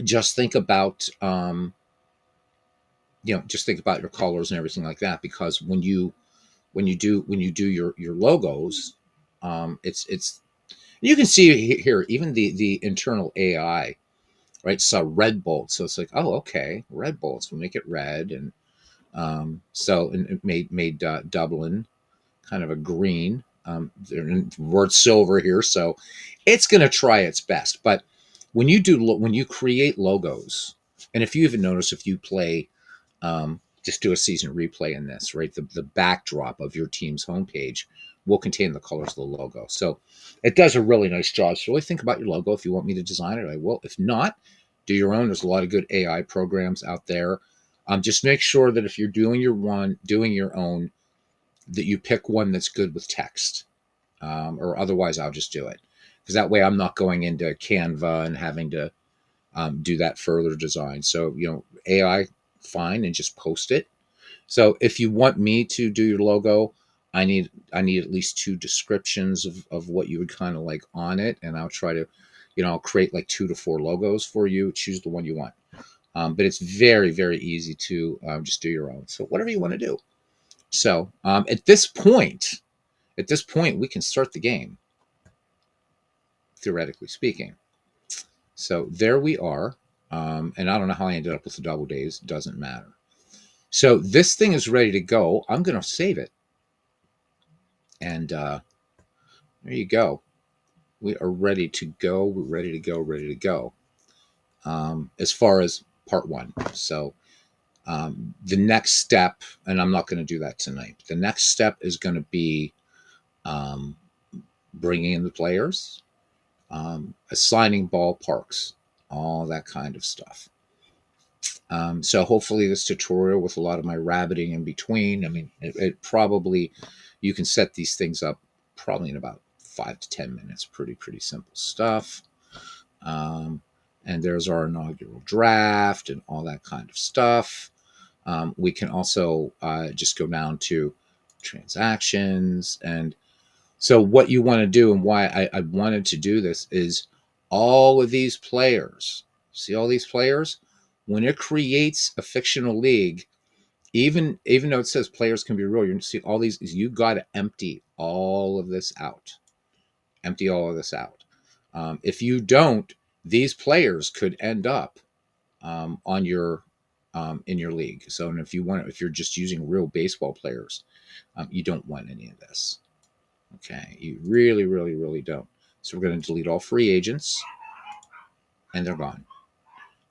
just think about just think about your colors and everything like that, because when you do your logos, it's you can see here even the internal AI, right? So red bolts, so it's like, oh, okay, red bolts, we'll make it red. And so and it made Dublin kind of a green. Word silver here, so it's going to try its best. But when you create logos, and if you even notice, if you play, just do a season replay in this, right? The backdrop of your team's homepage will contain the colors of the logo. So it does a really nice job. So really think about your logo. If you want me to design it, I will. If not, do your own. There's a lot of good AI programs out there. Just make sure that if you're doing your own, that you pick one that's good with text, or otherwise I'll just do it, because that way I'm not going into Canva and having to do that further design. So AI, fine, and just post it. So if you want me to do your logo, I need at least 2 descriptions of what you would kind of like on it, and I'll try to, I'll create like 2 to 4 logos for you. Choose the one you want. But it's very, very easy to just do your own. So whatever you want to do. So at this point, we can start the game, theoretically speaking. So there we are. And I don't know how I ended up with the double days. It doesn't matter. So this thing is ready to go. I'm going to save it. And there you go. We are ready to go. We're ready to go, ready to go. As far as part 1. So the next step, and I'm not going to do that tonight. The next step is going to be bringing in the players, assigning ballparks, all that kind of stuff. So hopefully this tutorial, with a lot of my rabbiting in between, I mean, it probably, you can set these things up probably in about 5 to 10 minutes. Pretty simple stuff. And there's our inaugural draft and all that kind of stuff. We can also just go down to transactions. And so what you want to do, and why I wanted to do this, is all of these players, see all these players? When it creates a fictional league, even though it says players can be real, you're going to see all these, you got to empty all of this out. Empty all of this out. If you don't, these players could end up on your in your league. So, and if you're just using real baseball players, you don't want any of this. Okay, you really, really, really don't. So we're going to delete all free agents, and they're gone.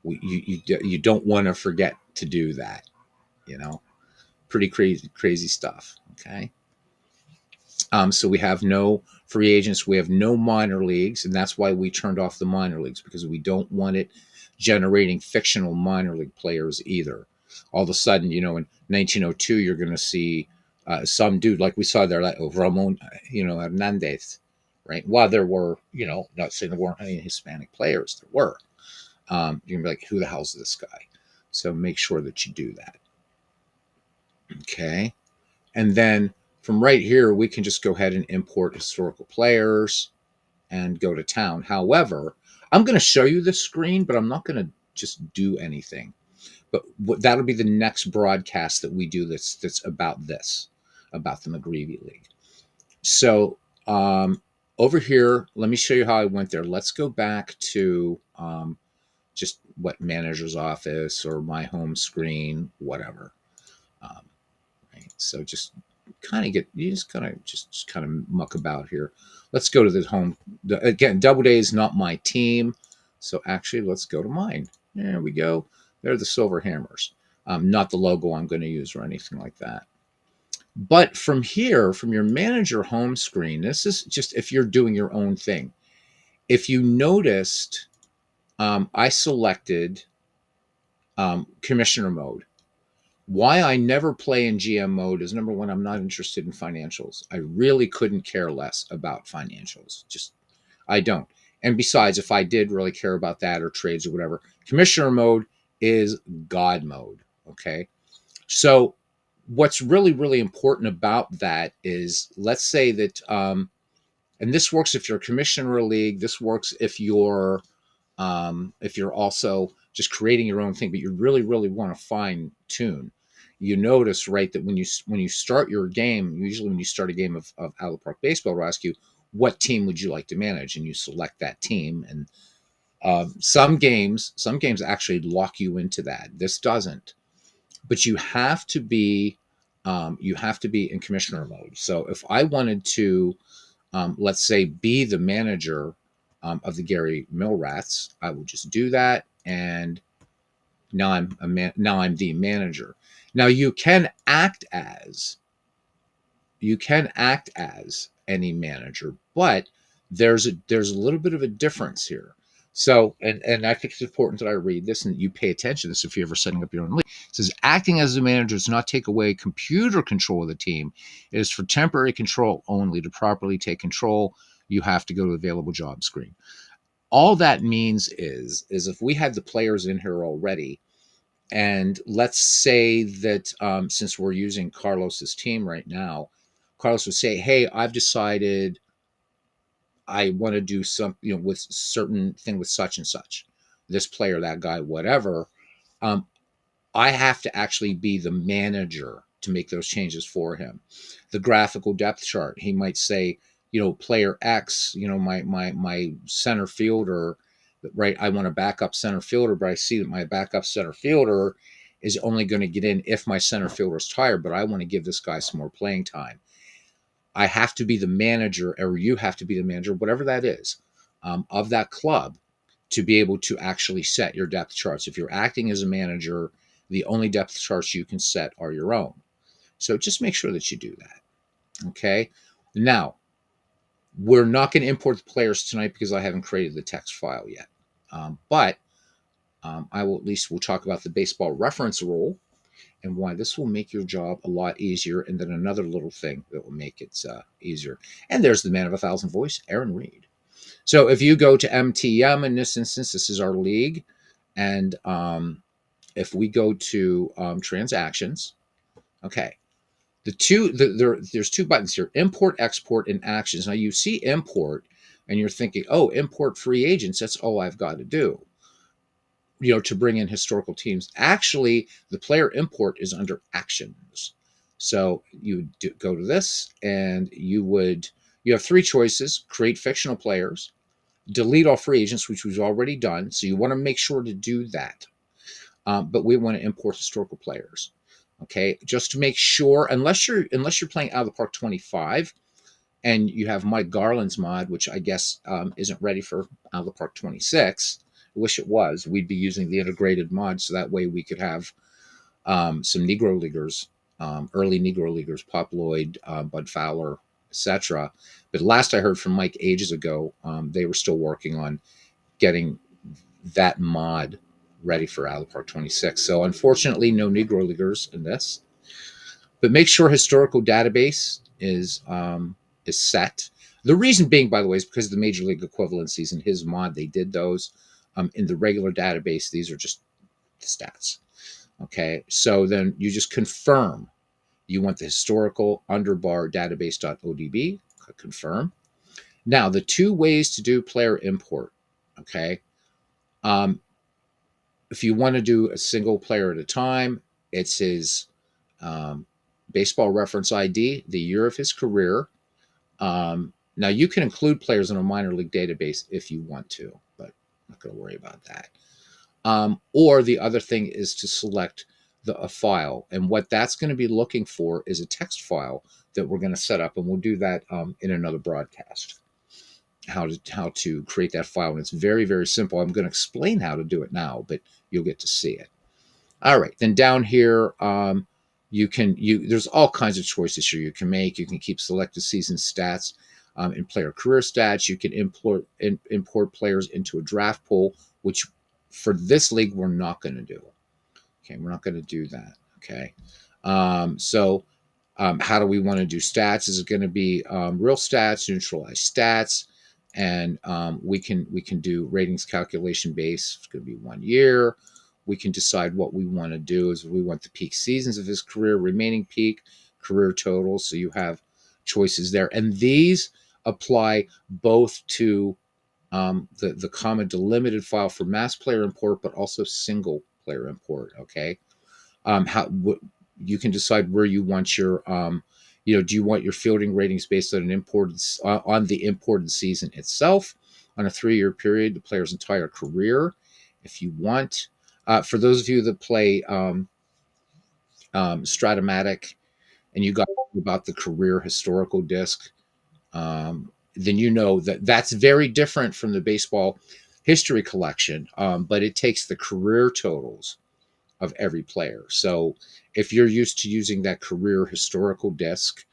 You don't want to forget to do that. Pretty crazy stuff. Okay. So we have no free agents. We have no minor leagues, and that's why we turned off the minor leagues, because we don't want it generating fictional minor league players either. All of a sudden, in 1902, you're going to see some dude like we saw there, like Ramon, Hernandez, right? While there were, not saying there weren't any Hispanic players, there were. You're going to be like, who the hell's this guy? So make sure that you do that. Okay. And then from right here, we can just go ahead and import historical players and go to town. However, I'm going to show you the screen, but I'm not going to just do anything. But that'll be the next broadcast that we do that's about this, about the McGreevy League. So over here, let me show you how I went there. Let's go back to just manager's office or my home screen, whatever. Right? So just kind of muck about here. Let's go to the home. Again, Double Day is not my team, so actually let's go to mine. There we go. They're the Silver Hammers. Not the logo I'm going to use or anything like that. But from here, from your manager home screen, this is just if you're doing your own thing. If you noticed, I selected commissioner mode. Why I never play in GM mode is, number one, I'm not interested in financials. I really couldn't care less about financials. I don't. And besides, if I did really care about that or trades or whatever, commissioner mode is God mode. Okay. So What's really, really important about that is, let's say that, and this works if you're a commissioner of a league. This works if you're also just creating your own thing, but you really, really want to fine tune. You notice, right, that when you start your game, usually when you start a game of Out of the Park Baseball, it'll ask you, what team would you like to manage, and you select that team. And some games actually lock you into that. This doesn't, but you have to be in commissioner mode. So if I wanted to, let's say, be the manager of the Gary Mill Rats, I will just do that, and now I'm the manager. Now you can act as any manager, but there's a little bit of a difference here. So, and I think it's important that I read this and you pay attention to this if you're ever setting up your own league. It says, acting as a manager does not take away computer control of the team. It is for temporary control only. To properly take control, you have to go to the available job screen. All that means is if we had the players in here already, and let's say that, since we're using Carlos's team right now, Carlos would say, "Hey, I've decided I want to do some, with certain thing with such and such, this player, that guy, whatever." Um, I have to actually be the manager to make those changes for him. The graphical depth chart, he might say, player X, my center fielder, right? I want a backup center fielder, but I see that my backup center fielder is only going to get in if my center fielder is tired, but I want to give this guy some more playing time. I have to be the manager, or you have to be the manager, whatever that is, of that club, to be able to actually set your depth charts. If you're acting as a manager, the only depth charts you can set are your own. So just make sure that you do that. Okay. Now, we're not going to import the players tonight because I haven't created the text file yet. But I will, at least we'll talk about the baseball reference rule and why this will make your job a lot easier. And then another little thing that will make it easier. And there's the man of 1,000 voice, Aaron Reed. So if you go to MTM, in this instance, this is our league. And if we go to transactions, okay, there's two buttons here: import, export, and actions. Now you see import, and you're thinking, oh, import free agents. That's all I've got to do, to bring in historical teams. Actually, the player import is under actions. So you would go to this, and you have three choices: create fictional players, delete all free agents, which we've already done. So you want to make sure to do that. But we want to import historical players. Okay, just to make sure, unless you're playing Out of the Park 25 and you have Mike Garland's mod, which I guess isn't ready for Out of the Park 26. I wish it was. We'd be using the integrated mod, so that way we could have some Negro leaguers, early Negro leaguers, Pop Lloyd, Bud Fowler, etc. But last I heard from Mike ages ago, they were still working on getting that mod ready for Out of the Park 26. So unfortunately, no Negro leaguers in this. But make sure historical database is set. The reason being, by the way, is because of the Major League equivalencies in his mod. They did those. In the regular database, these are just the stats. Okay, so then you just confirm you want the historical underbar database.odb. Confirm. Now, the two ways to do player import. Okay. If you want to do a single player at a time, it's his baseball reference ID, the year of his career. Now, you can include players in a minor league database if you want to, but I'm not going to worry about that. Or the other thing is to select a file. And what that's going to be looking for is a text file that we're going to set up. And we'll do that in another broadcast, how to create that file. And it's very, very simple. I'm going to explain how to do it now, but you'll get to see it. All right. Then down here, there's all kinds of choices here you can make. You can keep selected season stats and player career stats. You can import players into a draft pool, which for this league, we're not going to do. Okay, we're not going to do that. Okay. So how do we want to do stats? Is it going to be real stats, neutralized stats? And we can do ratings calculation base. It's going to be 1 year. we can decide what we want to do. Is we want the peak seasons of his career, remaining peak, career total. So you have choices there. And these apply both to the comma delimited file for mass player import, but also single player import. Okay. You can decide where you want your, do you want your fielding ratings based on on the imported season itself, on a 3-year period, the player's entire career, if you want. For those of you that play Stratomatic and you got about the career historical disc, then you know that that's very different from the baseball history collection, but it takes the career totals of every player. So if you're used to using that career historical disc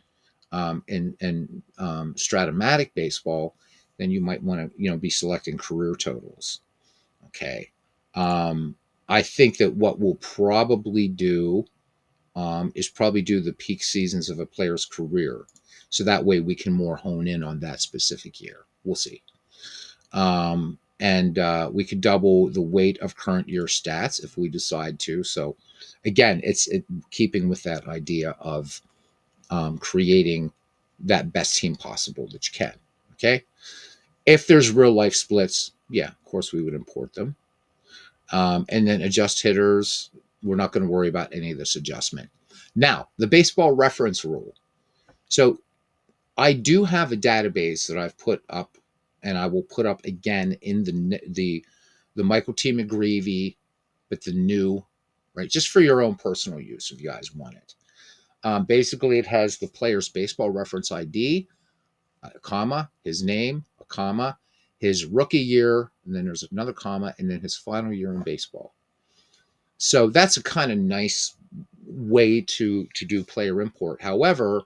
in Stratomatic baseball, then you might want to be selecting career totals. Okay. I think that what we'll probably do is probably do the peak seasons of a player's career. So that way we can more hone in on that specific year. We'll see. And we could double the weight of current year stats if we decide to. So again, it's keeping with that idea of creating that best team possible that you can. Okay. If there's real life splits, yeah, of course we would import them. And then adjust hitters. We're not going to worry about any of this adjustment. Now, the baseball reference rule. So I do have a database that I've put up, and I will put up again in the Michael T. McGreevy, but the new, right, just for your own personal use if you guys want it. Basically, it has the player's baseball reference ID, a comma, his name, a comma, his rookie year, and then there's another comma, and then his final year in baseball. So that's a kind of nice way to do player import. However,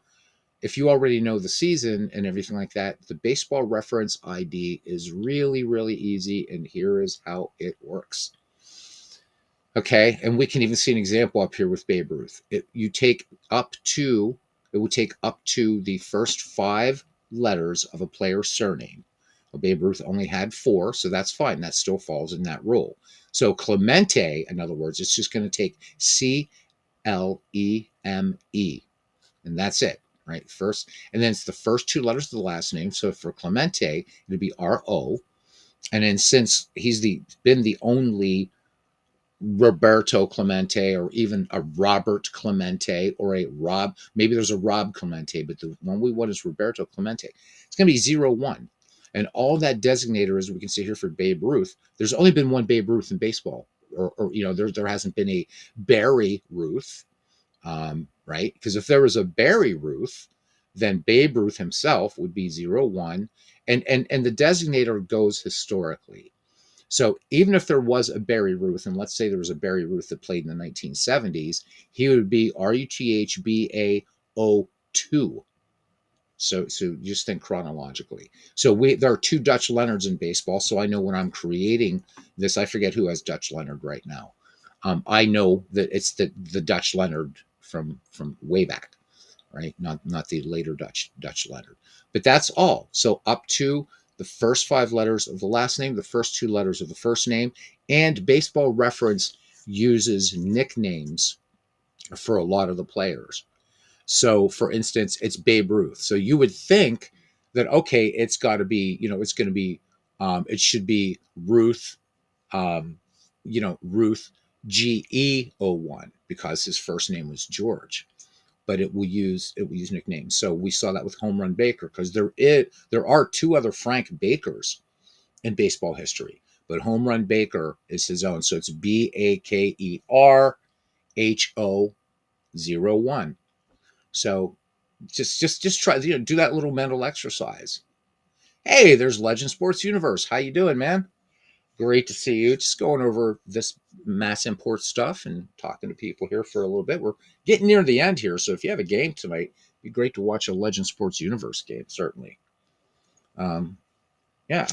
if you already know the season and everything like that, the baseball reference ID is really, really easy. And here is how it works. Okay. And we can even see an example up here with Babe Ruth. It would take up to the first 5 letters of a player's surname. Well, Babe Ruth only had 4, so that's fine. That still falls in that rule. So Clemente, in other words, it's just going to take CLEME, and that's it, right? First, and then it's the first 2 letters of the last name. So for Clemente, it'd be RO. And then since he's been the only Roberto Clemente, or even a Robert Clemente, or a Rob, maybe there's a Rob Clemente, but the one we want is Roberto Clemente. It's going to be 01. And all that designator is, we can see here for Babe Ruth, there's only been one Babe Ruth in baseball, or there hasn't been a Barry Ruth, right? Because if there was a Barry Ruth, then Babe Ruth himself would be 01, and the designator goes historically. So even if there was a Barry Ruth, and let's say there was a Barry Ruth that played in the 1970s, he would be RUTHBA02. So just think chronologically. So there are 2 Dutch Leonards in baseball. So I know when I'm creating this, I forget who has Dutch Leonard right now. I know that it's the Dutch Leonard from way back, right? Not the later Dutch Leonard. But that's all. So up to the first 5 letters of the last name, the first 2 letters of the first name, and Baseball Reference uses nicknames for a lot of the players. So, for instance, it's Babe Ruth. So you would think that, okay, it's got to be, it's going to be, it should be Ruth, Ruth GE01, because his first name was George. But it will use nicknames. So we saw that with Home Run Baker, because there are 2 other Frank Bakers in baseball history, but Home Run Baker is his own. So it's BAKERHO01. So just try, do that little mental exercise. Hey, there's Legend Sports Universe. How you doing, man? Great to see you. Just going over this mass import stuff and talking to people here for a little bit. We're getting near the end here, so if you have a game tonight, it'd be great to watch a Legend Sports Universe game, certainly. Yeah.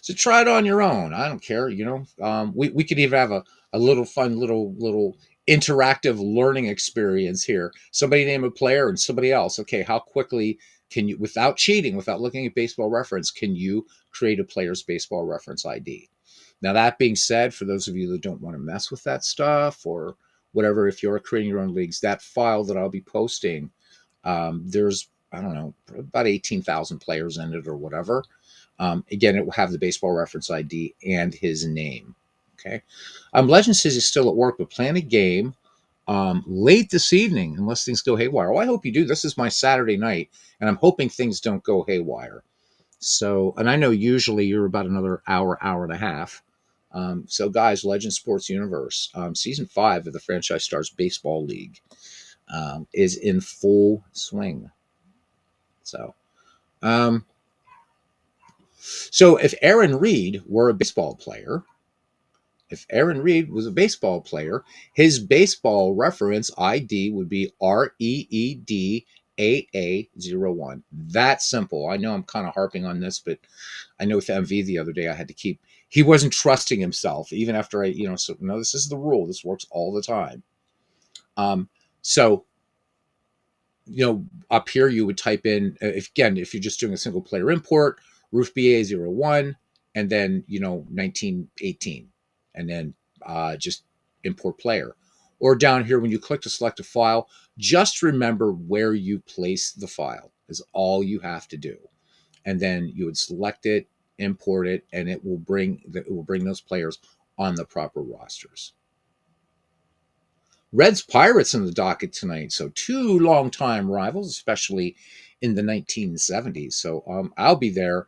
So try it on your own. I don't care. We could even have a little fun little interactive learning experience here. Somebody name a player and somebody else. Okay, how quickly can you, without cheating, without looking at Baseball Reference, can you create a player's Baseball Reference ID? Now, that being said, for those of you that don't want to mess with that stuff or whatever, if you're creating your own leagues, that file that I'll be posting, there's, I don't know, about 18,000 players in it or whatever. Again, it will have the baseball reference ID and his name. Okay. Legend says he's still at work, but plan a game late this evening, unless things go haywire. Oh, I hope you do. This is my Saturday night, and I'm hoping things don't go haywire. So, and I know usually you're about another hour, hour and a half. So, guys, Legend Sports Universe, season 5 of the Franchise Stars Baseball League is in full swing. So, um, so if Aaron Reed were a baseball player, if Aaron Reed was a baseball player, his baseball reference ID would be REED8801. That simple. I know I'm kind of harping on this, but I know with MV the other day I had to keep. He wasn't trusting himself even after So no, this is the rule. This works all the time. So up here you would type in, if you're just doing a single player import, Roof BA01, and then 1918, and then just import player. Or down here, when you click to select a file, just remember where you place the file is all you have to do, and then you would select it, import it, and it will bring those players on the proper rosters. Reds Pirates in the docket tonight. So 2 longtime rivals, especially in the 1970s. So I'll be there.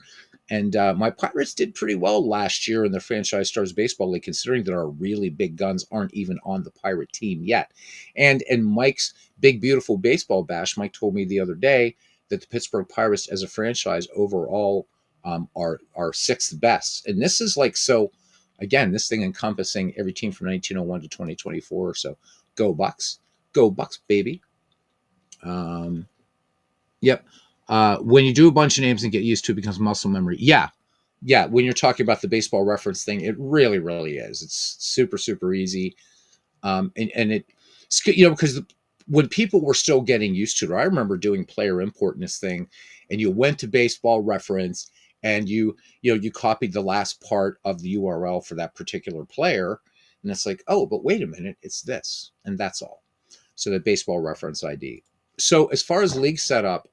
And my Pirates did pretty well last year in the Franchise Stars Baseball League, considering that our really big guns aren't even on the Pirate team yet. And in Mike's Big Beautiful Baseball Bash, Mike told me the other day that the Pittsburgh Pirates as a franchise overall are 6th best. And this is again, this thing encompassing every team from 1901 to 2024 or so. Go Bucks. Go Bucks, baby. Yep. When you do a bunch of names and get used to it, becomes muscle memory. Yeah. Yeah. When you're talking about the baseball reference thing, it really, really is. It's super, super easy. And it, because when people were still getting used to it, I remember doing player import in this thing, and you went to baseball reference and you copied the last part of the URL for that particular player. And it's like, oh, but wait a minute, it's this. And that's all. So the baseball reference ID. So as far as league setup,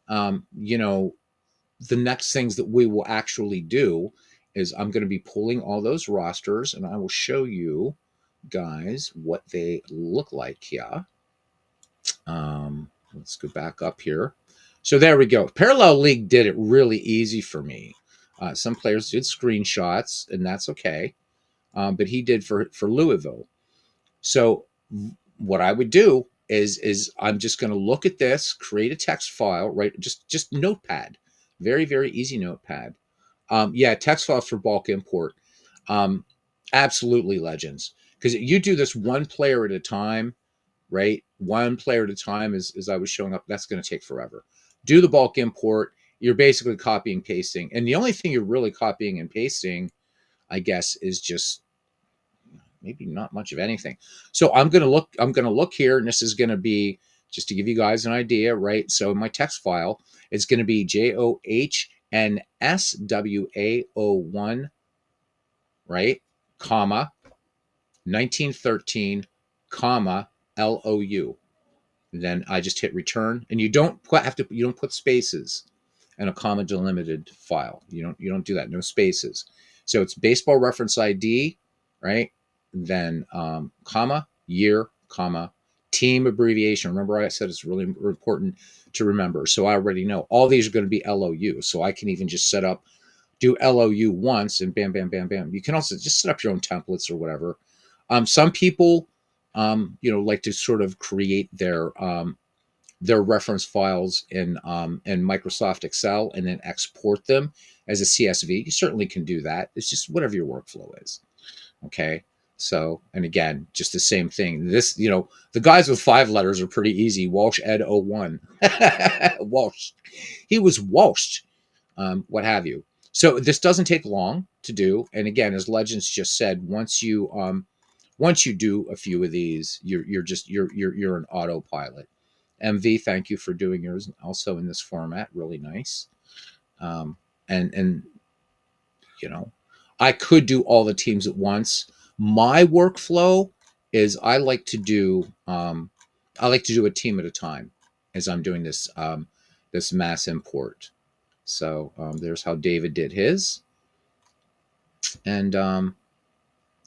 the next things that we will actually do is I'm going to be pulling all those rosters, and I will show you guys what they look like here. Let's go back up here. So there we go. Parallel League did it really easy for me. Some players did screenshots, and that's okay. But he did for Louisville. So what I would do is I'm just going to look at this, create a text file, right? Just Notepad, very, very easy Notepad. Text files for bulk import. Absolutely legends, because you do this one player at a time, right? One player at a time as I was showing up. That's going to take forever. Do the bulk import. You're basically copying, pasting, and the only thing you're really copying and pasting, I guess, is just maybe not much of anything. So I'm going to look here, and this is going to be just to give you guys an idea, right? So in my text file, it's going to be JOHNSWA01, right? Comma 1913, comma LOU. Then I just hit return, and you don't put spaces in a comma delimited file. You don't do that. No spaces. So it's baseball reference ID, right? Then comma, year, comma, team abbreviation. Remember I said it's really important to remember. So I already know all these are going to be LOU. So I can even just do LOU once, and bam, bam, bam, bam. You can also just set up your own templates or whatever. Some people, like to sort of create their reference files in Microsoft Excel and then export them as a CSV. You certainly can do that. It's just whatever your workflow is. Okay. So, and again, just the same thing. This, the guys with 5 letters are pretty easy. Walsh Ed 01. Walsh. He was Walsh. What have you. So this doesn't take long to do. And again, as Legends just said, once you do a few of these, you're an autopilot. MV, thank you for doing yours also in this format. Really nice. And I could do all the teams at once. My workflow is I like to do a team at a time as I'm doing this mass import. So there's how David did his, and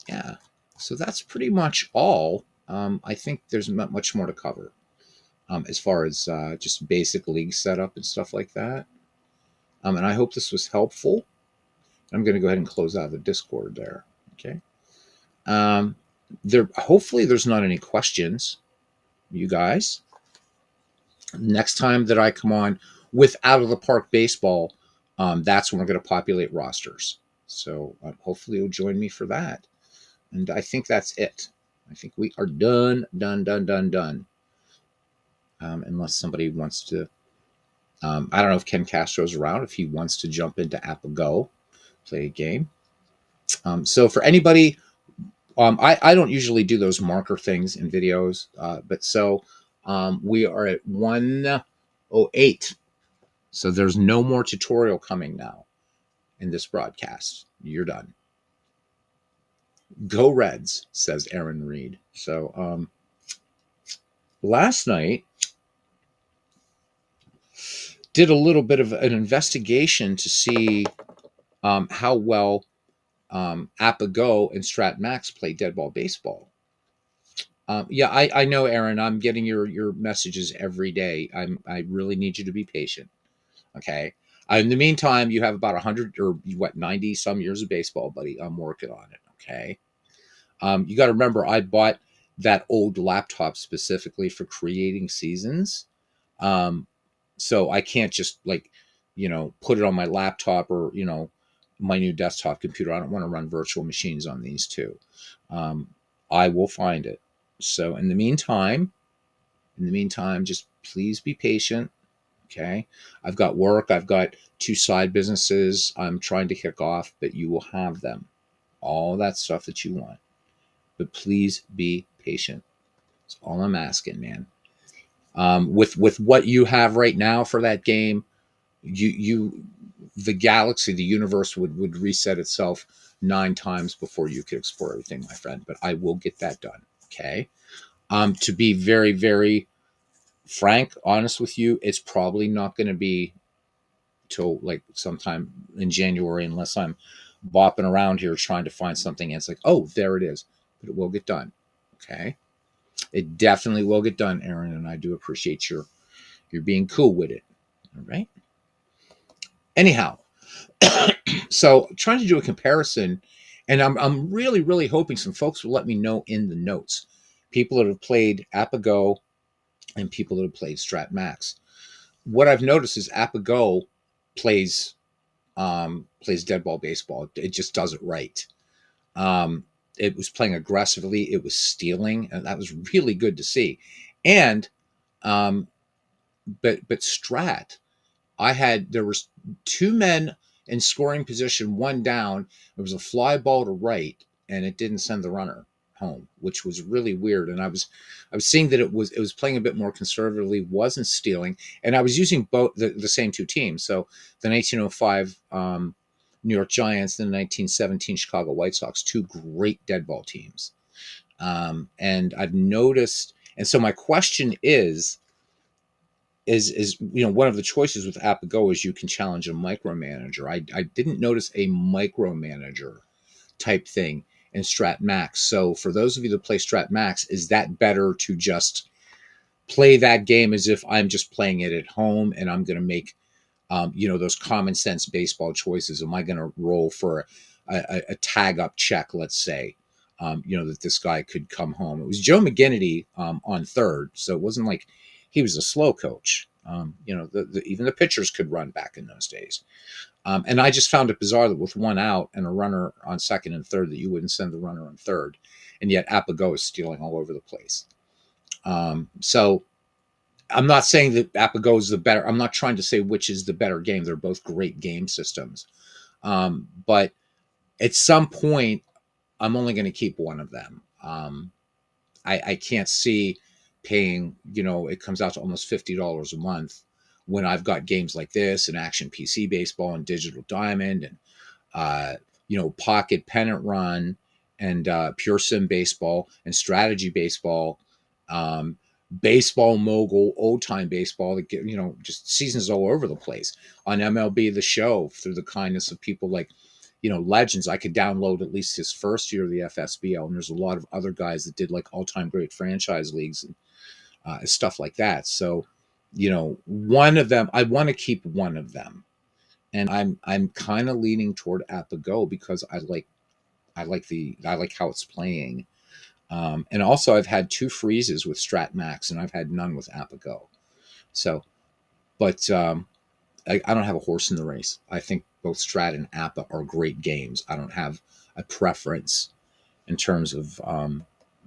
yeah. So that's pretty much all. I think there's not much more to cover as far as just basic league setup and stuff like that. And I hope this was helpful. I'm going to go ahead and close out the Discord there. Okay. Hopefully there's not any questions, you guys. Next time that I come on with Out of the Park Baseball, that's when we're going to populate rosters. So hopefully you'll join me for that. And I think that's it. I think we are done. Unless somebody wants to, I don't know if Ken Castro's around, if he wants to jump into Apago, play a game. So for anybody, I don't usually do those marker things in videos, but so we are at 1:08. So there's no more tutorial coming now in this broadcast. You're done. Go Reds, says Aaron Reed. So last night, did a little bit of an investigation to see how well Apago and Strat Max play dead ball baseball. Yeah, I know, Aaron. I'm getting your messages every day. I really need you to be patient. Okay. In the meantime, you have about 100 or 90 some years of baseball, buddy. I'm working on it. Okay. You got to remember, I bought that old laptop specifically for creating seasons. So I can't just put it on my laptop or, my new desktop computer. I don't want to run virtual machines on these two. I will find it. So in the meantime, just please be patient. Okay. I've got work. I've got 2 side businesses I'm trying to kick off, but you will have them. All that stuff that you want. But please be patient. That's all I'm asking, man. With what you have right now for that game, the galaxy, the universe would reset itself 9 times before you could explore everything, my friend. But I will get that done. Okay. To be very, very frank, honest with you, it's probably not going to be till like sometime in January, unless I'm bopping around here trying to find something. And it's like, oh, there it is. But it will get done. Okay. It definitely will get done, Aaron. And I do appreciate your being cool with it. All right. Anyhow, so trying to do a comparison, and I'm really, really hoping some folks will let me know in the notes. People that have played Apago and people that have played Strat Max. What I've noticed is Apago plays dead ball baseball. It just does it right. It was playing aggressively. It was stealing, and that was really good to see. And but Strat, there was 2 men in scoring position, 1 down. There was a fly ball to right, and it didn't send the runner home, which was really weird. And I was seeing that it was playing a bit more conservatively, wasn't stealing, and I was using both the same 2 teams. So the 1905 New York Giants and the 1917 Chicago White Sox, 2 great dead ball teams. And I've noticed, and so my question is one of the choices with Apago is you can challenge a micromanager. I didn't notice a micromanager type thing in Strat Max. So for those of you that play Strat Max, is that better to just play that game as if I'm just playing it at home and I'm going to make those common sense baseball choices? Am I going to roll for a tag up check, let's say, that this guy could come home? It was Joe McGinnity on third, so it wasn't like he was a slow coach. Even the pitchers could run back in those days. And I just found it bizarre that with 1 out and a runner on second and third, that you wouldn't send the runner on third. And yet Apago is stealing all over the place. So I'm not saying that Apago is the better. I'm not trying to say which is the better game. They're both great game systems. But at some point, I'm only going to keep one of them. I can't see paying, it comes out to almost $50 a month when I've got games like this and Action PC Baseball and Digital Diamond and pocket pennant run and pure sim baseball and strategy baseball, um, baseball mogul, old time baseball that get, just seasons all over the place on MLB The Show through the kindness of people like, legends. I could download at least his first year of the FSBL, and there's a lot of other guys that did like all time great franchise leagues and stuff like that. So, one of them, I want to keep one of them, and I'm kind of leaning toward Apago because I like how it's playing. And also, I've had two freezes with Strat Max, and I've had none with Apago. So, but I don't have a horse in the race. I think both Strat and Appa are great games. I don't have a preference in terms of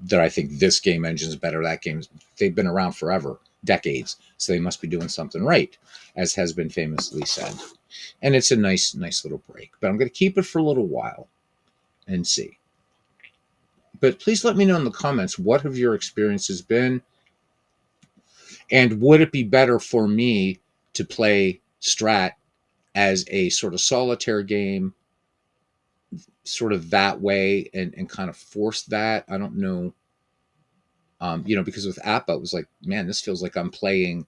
that. I think this game engine is better. That game's they've been around forever, decades, so they must be doing something right, as has been famously said. And it's a nice little break. But I'm going to keep it for a little while and see. But please let me know in the comments, what have your experiences been? And would it be better for me to play Strat as a sort of solitaire game, sort of that way, and kind of force that? I don't know. Because with Appa, it was like, man, this feels like I'm playing,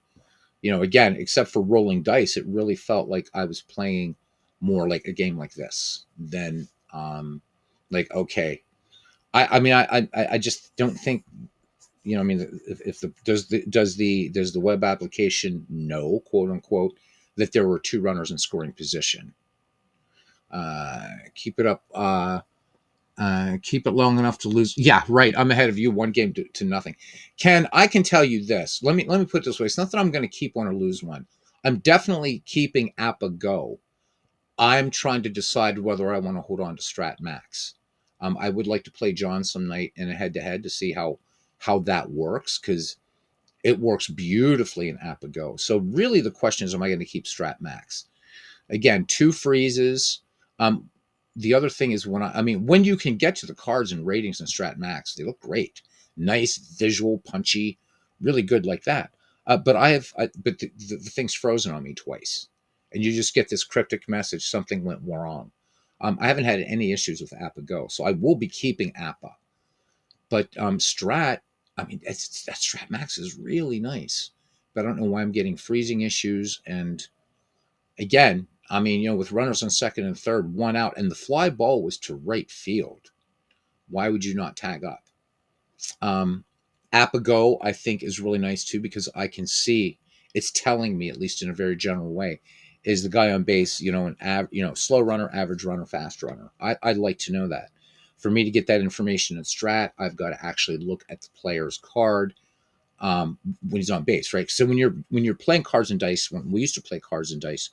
again, except for rolling dice, it really felt like I was playing more like a game like this than like, okay. I just don't think, if the does the web application know, quote unquote, that there were two runners in scoring position? Keep it up. Keep it long enough to lose. Yeah, right. I'm ahead of you, one game to nothing. Ken, I can tell you this. Let me put it this way. It's not that I'm going to keep one or lose one. I'm definitely keeping Appa Go. I'm trying to decide whether I want to hold on to Strat Max. I would like to play John some night in a head-to-head to see how that works, because it works beautifully in Appa Go. So really the question is, am I going to keep Strat Max? Again, two freezes. The other thing is when you can get to the cards and ratings in Strat Max, they look great, nice, visual, punchy, really good like that. But the thing's frozen on me twice, and you just get this cryptic message: something went wrong. I haven't had any issues with Appa Go, so I will be keeping Appa. But Strat, that Strat Max is really nice, but I don't know why I'm getting freezing issues. And again, with runners on second and third, one out, and the fly ball was to right field. Why would you not tag up? Apago, I think, is really nice too, because I can see it's telling me, at least in a very general way, is the guy on base, slow runner, average runner, fast runner. I'd like to know that. For me to get that information in Strat, I've got to actually look at the player's card when he's on base, right? So when you're playing cards and dice, when we used to play cards and dice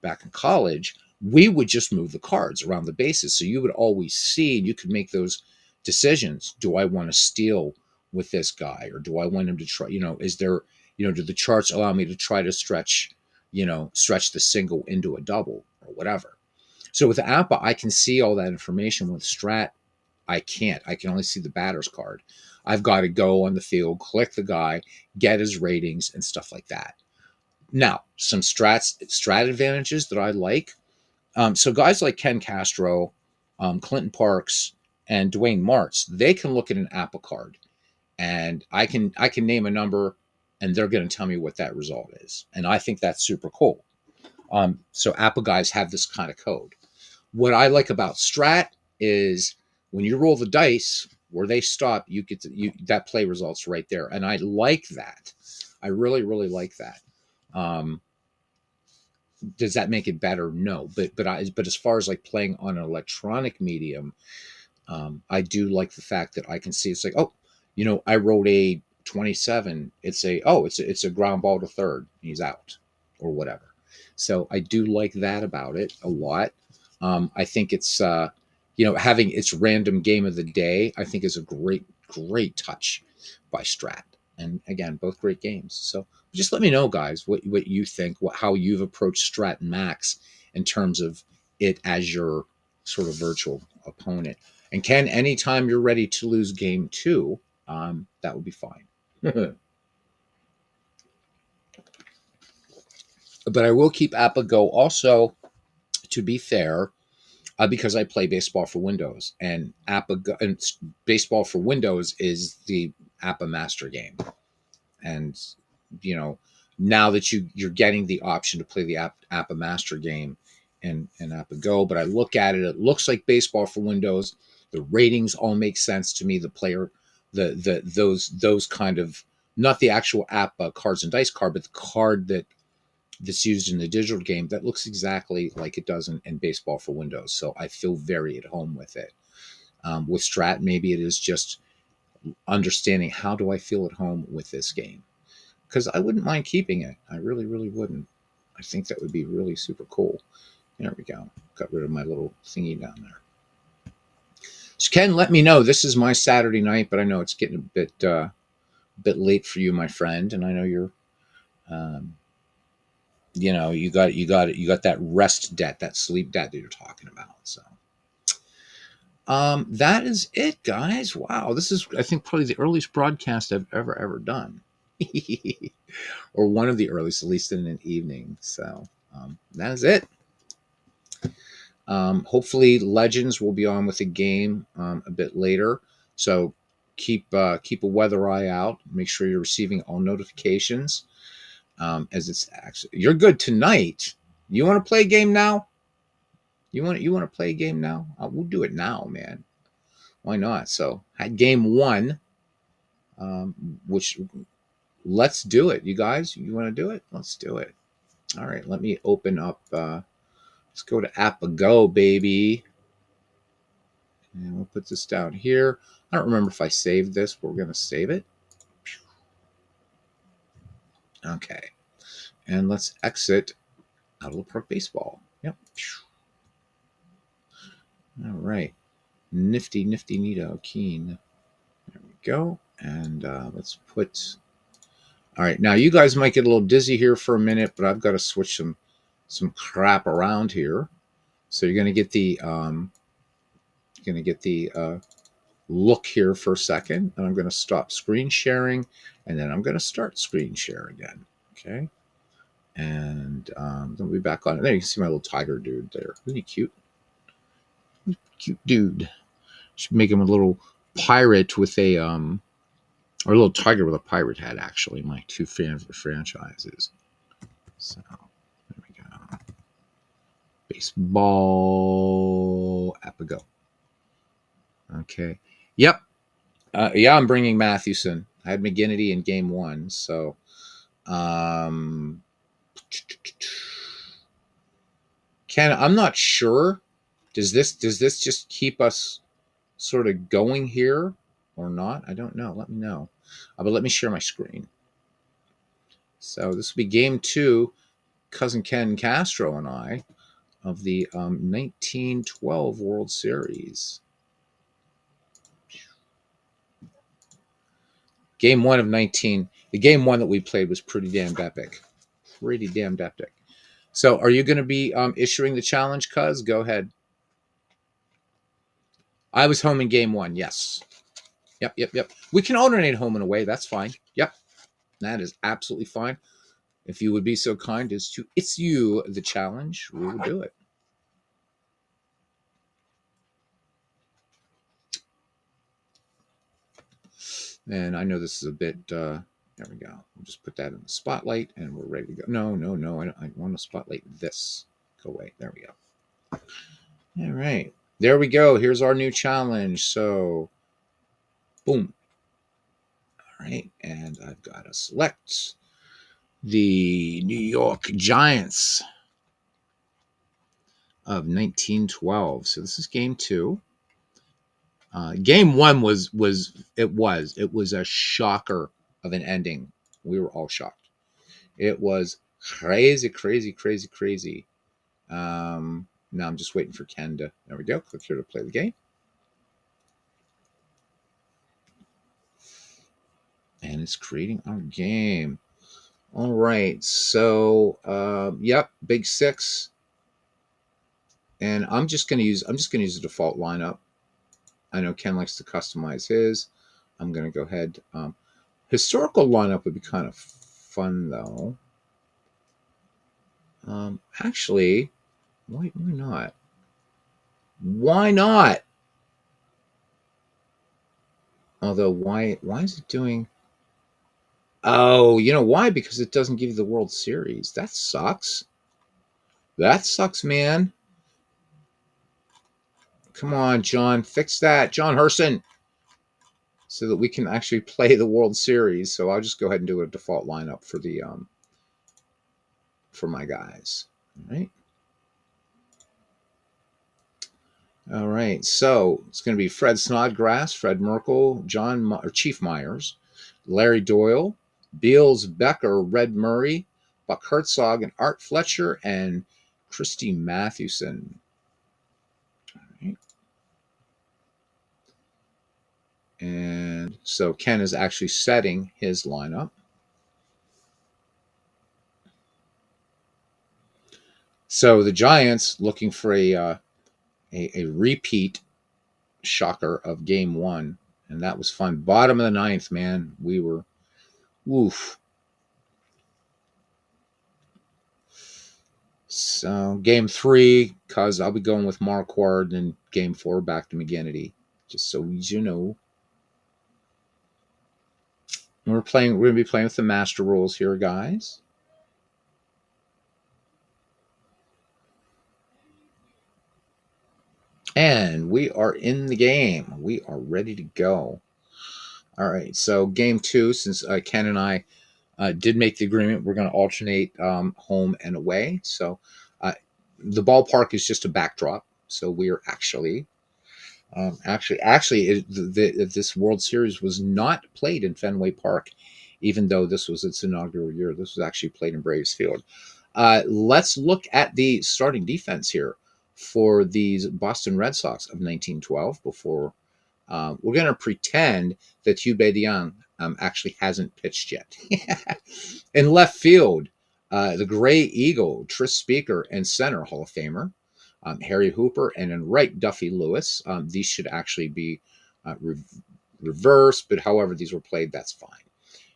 back in college, we would just move the cards around the bases. So you would always see, and you could make those decisions. Do I want to steal with this guy, or do I want him to try, is there, do the charts allow me to try to stretch the single into a double or whatever? So with Appa, I can see all that information. With Strat, I can't. I can only see the batter's card. I've got to go on the field, click the guy, get his ratings and stuff like that. Now, some strat advantages that I like. So guys like Ken Castro, Clinton Parks, and Dwayne Martz, they can look at an Apple card, and I can name a number, and they're going to tell me what that result is, and I think that's super cool. So Apple guys have this kind of code. What I like about Strat is when you roll the dice, where they stop, you get that play results right there, and I like that. I really, really like that. Does that make it better? No, but as far as like playing on an electronic medium, I do like the fact that I can see it's like, oh, I rolled a 27. It's a ground ball to third. He's out or whatever. So I do like that about it a lot. I think it's having its random game of the day, I think is a great touch by Strat. And again, both great games. So just let me know, guys, what you think, how you've approached Strat and Max in terms of it as your sort of virtual opponent. And Ken, anytime you're ready to lose game 2, that would be fine. But I will keep Appa Go. Also, to be fair, because I play Baseball for Windows, and Baseball for Windows is the Appa Master game. And you know, now that you're getting the option to play the Appa Master game and Appa Go, but I look at it, it looks like Baseball for Windows. The ratings all make sense to me. The player, those kind of, not the actual Appa cards and dice card, but the card that's used in the digital game, that looks exactly like it does in Baseball for Windows. So I feel very at home with it. With Strat, maybe it is just understanding how do I feel at home with this game, because I wouldn't mind keeping it. I really, really wouldn't. I think that would be really super cool. There we go. Got rid of my little thingy down there. So Ken, let me know. This is my Saturday night, but I know it's getting a bit late for you, my friend, and I know you're, um, you got that rest debt, that sleep debt that you're talking about. So, that is it, guys. Wow, this is, I think, probably the earliest broadcast I've ever done, or one of the earliest, at least in an evening. So, that is it. Hopefully, Legends will be on with the game a bit later. So keep a weather eye out. Make sure you're receiving all notifications. As it's actually, you're good tonight. You want to play a game now? You want to play a game now? We'll do it now, man. Why not? So at game one, which let's do it. You guys, you want to do it? Let's do it. All right. Let me open up. Let's go to AppAgo, baby. And we'll put this down here. I don't remember if I saved this, but we're going to save it. Okay. And let's exit out of the Park Baseball. Yep. All right. Nifty, neato, keen. There we go. And let's put... All right. Now, you guys might get a little dizzy here for a minute, but I've got to switch some crap around here. So you're going to get the... look here for a second, and I'm going to stop screen sharing, and then I'm going to start screen share again. Okay, and then we'll be back on it. There you can see my little tiger dude there. Isn't he cute? Cute dude. Should make him a little pirate with a or a little tiger with a pirate hat. Actually, my two favorite franchises. So there we go. Baseball AppAgo. Okay. Yep. Yeah, I'm bringing Mathewson. I had McGinnity in game one, so Ken, I'm not sure. Does this just keep us sort of going here or not? I don't know. Let me know. But let me share my screen. So this will be game two. Cousin Ken Castro and I of the 1912 World Series. Game one of 19. The game one that we played was pretty damned epic. Pretty damned epic. So are you going to be issuing the challenge, cuz? Go ahead. I was home in game one. Yes. Yep. We can alternate home and away. That's fine. Yep. That is absolutely fine. If you would be so kind as to issue the challenge, we will do it. And I know this is a bit, there we go. We'll just put that in the spotlight and we're ready to go. No. I want to spotlight this. Go away. There we go. All right. There we go. Here's our new challenge. So, boom. All right. And I've got to select the New York Giants of 1912. So this is game two. Game one was a shocker of an ending. We were all shocked. It was crazy. Now I'm just waiting for Ken to. There we go. Click here to play the game. And it's creating our game. All right. So, yep, big six. And I'm just gonna use the default lineup. I know Ken likes to customize his. I'm gonna go ahead. Historical lineup would be kind of fun though. Actually, why not? Why not? Although, why is it doing? Oh, you know why? Because it doesn't give you the World Series. That sucks. That sucks, man. Come on, John, fix that, John Herson, so that we can actually play the World Series. So I'll just go ahead and do a default lineup for the for my guys. All right. All right. So it's going to be Fred Snodgrass, Fred Merkel, or Chief Myers, Larry Doyle, Beals Becker, Red Murray, Buck Herzog, and Art Fletcher, and Christy Mathewson. All right. And so Ken is actually setting his lineup. So the Giants looking for a repeat shocker of game one, and that was fun. Bottom of the ninth, man. We were woof. So game three, cause I'll be going with Marquard, and game four back to McGinnity. Just so you know. We're gonna be playing with the master rules here, guys. And we are in the game. We are ready to go. All right. So game two, since Ken and I did make the agreement, we're going to alternate home and away. So uh, the ballpark is just a backdrop. So we are this World Series was not played in Fenway Park, even though this was its inaugural year. This was actually played in Braves Field. Let's look at the starting defense here for these Boston Red Sox of 1912 before we're going to pretend that Hugh Bedian actually hasn't pitched yet. In left field, the Gray Eagle, Tris Speaker, and center Hall of Famer Harry Hooper, and in right Duffy Lewis. These should actually be reversed, but however these were played, that's fine.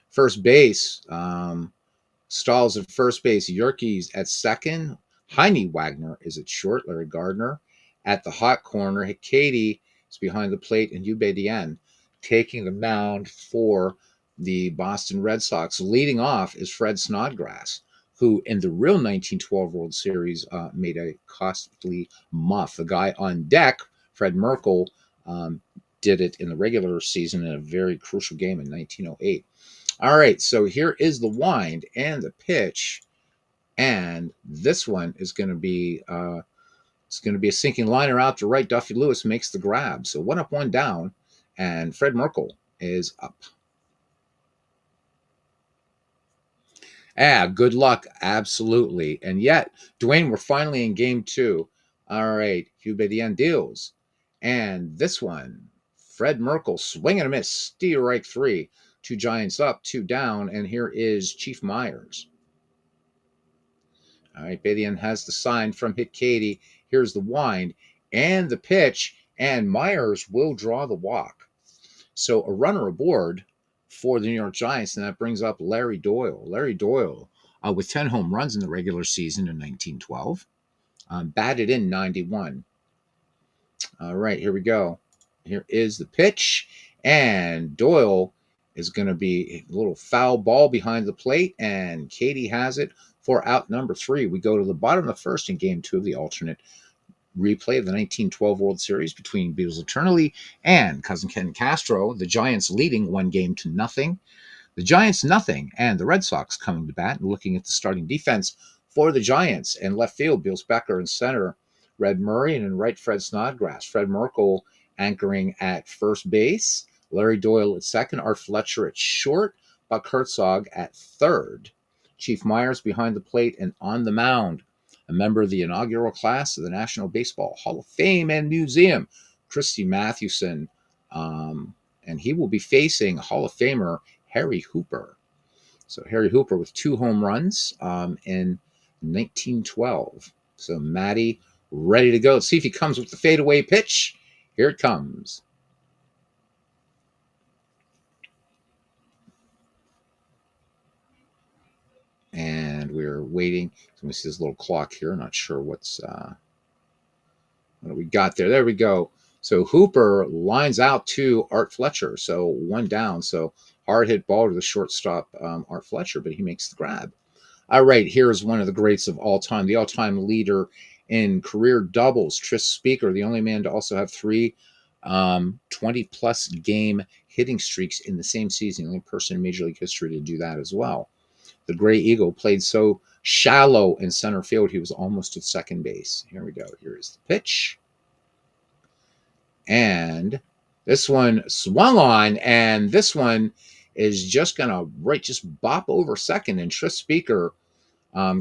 First base, Stalls at first base, Yerkes at second, Heine Wagner is at short, Larry Gardner at the hot corner, Katie is behind the plate, and Hugh Bedian taking the mound for the Boston Red Sox. Leading off is Fred Snodgrass, who in the real 1912 World Series made a costly muff. The guy on deck, Fred Merkel, did it in the regular season in a very crucial game in 1908. All right, so here is the wind and the pitch, and this one is going to be it's going to be a sinking liner out to right. Duffy Lewis makes the grab, so one up, one down, and Fred Merkel is up. Good luck, absolutely. And yet, Dwayne, we're finally in game two. All right, Hugh Bedian deals, and this one, Fred Merkel swing and a miss, steal right three. Two Giants up, two down, and here is Chief Myers. All right, Bedian has the sign from Hit Katie. Here's the wind and the pitch, and Myers will draw the walk. So a runner aboard for the New York Giants, and that brings up Larry Doyle. Larry Doyle, with 10 home runs in the regular season in 1912, batted in 91. All right, here we go. Here is the pitch, and Doyle is going to be a little foul ball behind the plate, and Katie has it for out number three. We go to the bottom of the first in game two of the alternate replay of the 1912 World Series between Beatles Eternally and Cousin Ken Castro. The Giants leading 1-0. The Giants nothing, and the Red Sox coming to bat and looking at the starting defense for the Giants. And left field, Beals Becker in center, Red Murray, and in right, Fred Snodgrass. Fred Merkel anchoring at first base, Larry Doyle at second, Art Fletcher at short, Buck Herzog at third. Chief Myers behind the plate and on the mound, a member of the inaugural class of the National Baseball Hall of Fame and Museum, Christy Mathewson. And he will be facing Hall of Famer Harry Hooper. So Harry Hooper with 2 home runs in 1912. So Matty ready to go. Let's see if he comes with the fadeaway pitch. Here it comes. And we're waiting. So we see this little clock here. Not sure what's What do we got there? There we go. So Hooper lines out to Art Fletcher. So one down. So hard hit ball to the shortstop, Art Fletcher, but he makes the grab. All right, here's one of the greats of all time, the all-time leader in career doubles, Tris Speaker, the only man to also have three 20-plus game hitting streaks in the same season, the only person in Major League history to do that as well. The Gray Eagle played so shallow in center field, he was almost at second base. Here we go. Here is the pitch. And this one swung on, and this one is just going to just bop over second, and Tris Speaker,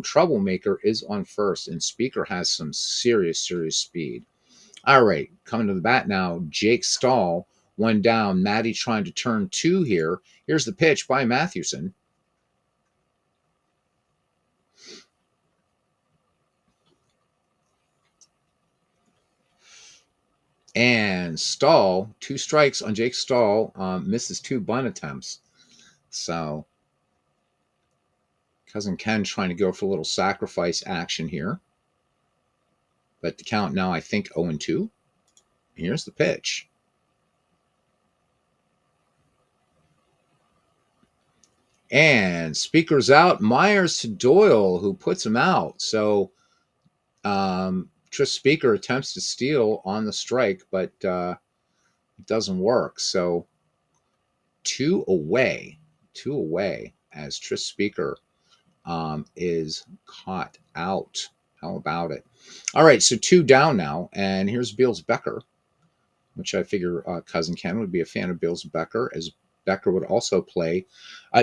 Troublemaker, is on first, and Speaker has some serious speed. All right, coming to the bat now, Jake Stahl, one down. Matty trying to turn two here. Here's the pitch by Mathewson. And Stahl, two strikes on Jake Stahl, misses two bunt attempts. So Cousin Ken trying to go for a little sacrifice action here. But the count now, I think, 0-2. Here's the pitch. And Speaker's out. Myers to Doyle, who puts him out. So Tris Speaker attempts to steal on the strike, but it doesn't work. So two away as Tris Speaker is caught out. How about it? All right, so two down now, and here's Beals Becker, which I figure Cousin Ken would be a fan of Beals Becker, as Becker would also play.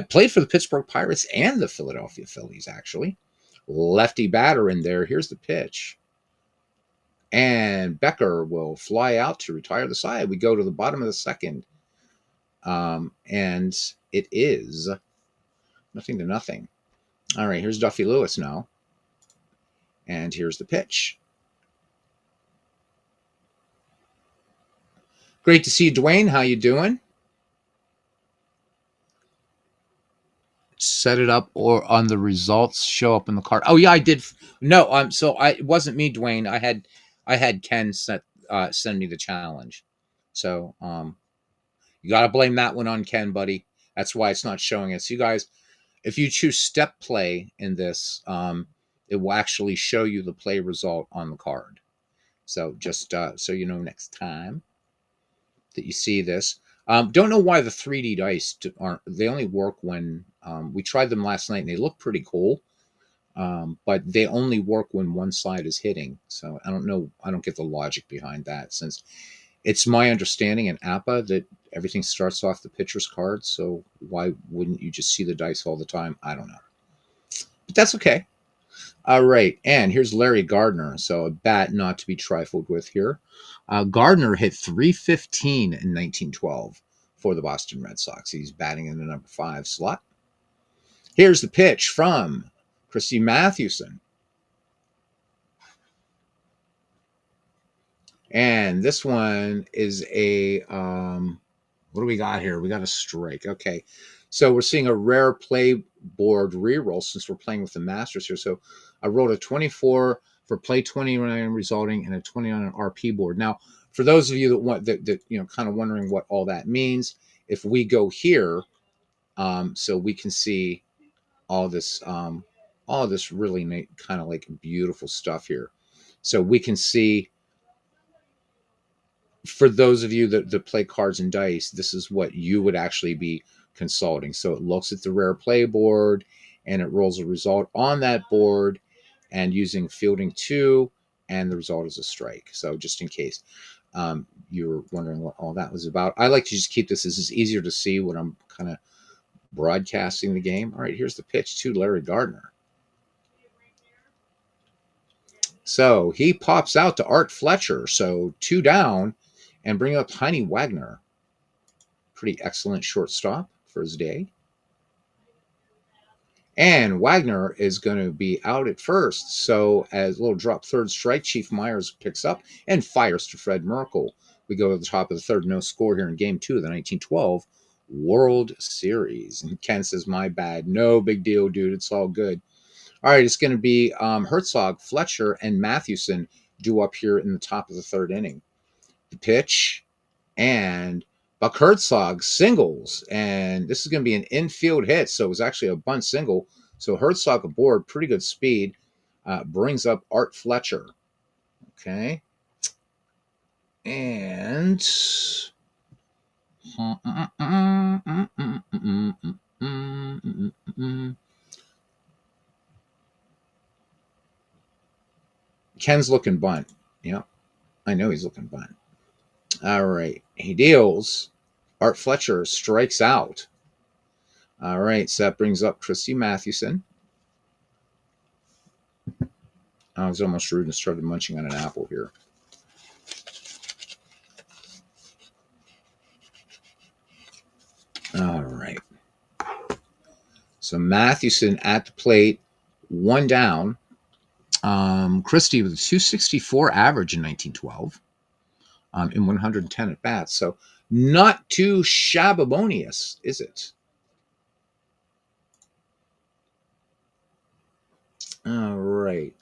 Played for the Pittsburgh Pirates and the Philadelphia Phillies, actually. Lefty batter in there. Here's the pitch. And Becker will fly out to retire the side. We go to the bottom of the second. And it is 0-0. All right, here's Duffy Lewis now. And here's the pitch. Great to see you, Dwayne. How you doing? Set it up or on the results show up in the card. Oh yeah, I did. No, so it wasn't me, Dwayne. I had Ken send me the challenge. So you got to blame that one on Ken, buddy. That's why it's not showing us. You guys, if you choose step play in this, it will actually show you the play result on the card. So just so you know next time that you see this. Don't know why the 3D dice aren't. They only work when we tried them last night, and they look pretty cool. But they only work when one side is hitting. So I don't know. I don't get the logic behind that, since it's my understanding in APA that everything starts off the pitcher's card. So why wouldn't you just see the dice all the time? I don't know. But that's okay. All right, and here's Larry Gardner. So a bat not to be trifled with here. Gardner hit .315 in 1912 for the Boston Red Sox. He's batting in the number 5 slot. Here's the pitch from Christy Mathewson. And this one is a, what do we got here? We got a strike. Okay. So we're seeing a rare play board reroll since we're playing with the Masters here. So I rolled a 24 for play 29 resulting in a 20 on an RP board. Now, for those of you that want that kind of wondering what all that means, if we go here, so we can see all this really neat, kind of like beautiful stuff here. So we can see, for those of you that play cards and dice, this is what you would actually be consulting. So it looks at the rare play board and it rolls a result on that board, and using fielding 2, and the result is a strike. So just in case you were wondering what all that was about, I like to just keep this. This is easier to see when I'm kind of broadcasting the game. All right, here's the pitch to Larry Gardner. So he pops out to Art Fletcher. So 2 down, and bring up Heine Wagner. Pretty excellent shortstop for his day. And Wagner is going to be out at first. So as a little drop third strike, Chief Myers picks up and fires to Fred Merkle. We go to the top of the third, no score here in Game 2 of the 1912 World Series. And Ken says, my bad. No big deal, dude. It's all good. All right, it's going to be Herzog, Fletcher, and Mathewson due up here in the top of the third inning. The pitch, and Buck Herzog singles, and this is going to be an infield hit, so it was actually a bunt single. So Herzog aboard, pretty good speed, brings up Art Fletcher. Okay, and Ken's looking bunt. Yeah, I know he's looking bunt. All right, he deals. Art Fletcher strikes out. All right, so that brings up Christy Mathewson. I was almost rude and started munching on an apple here. All right. So Mathewson at the plate, one down. Christie with a 264 average in 1912 in 110 at bats. So not too shababonious, is it? All right.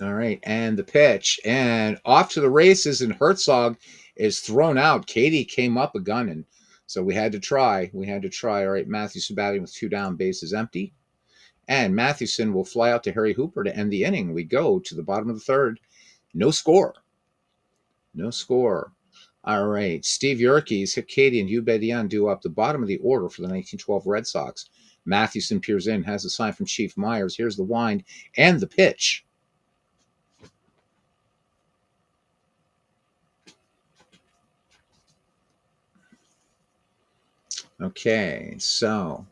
All right. And the pitch. And off to the races, and Herzog is thrown out. Katie came up a gunning. So we had to try. All right. Mathewson batting with 2 down, bases empty. And Mathewson will fly out to Harry Hooper to end the inning. We go to the bottom of the third. No score. All right. Steve Yerkes, hit Katie, and Hugh Bedian due up the bottom of the order for the 1912 Red Sox. Mathewson peers in, has a sign from Chief Myers. Here's the wind and the pitch. Okay, so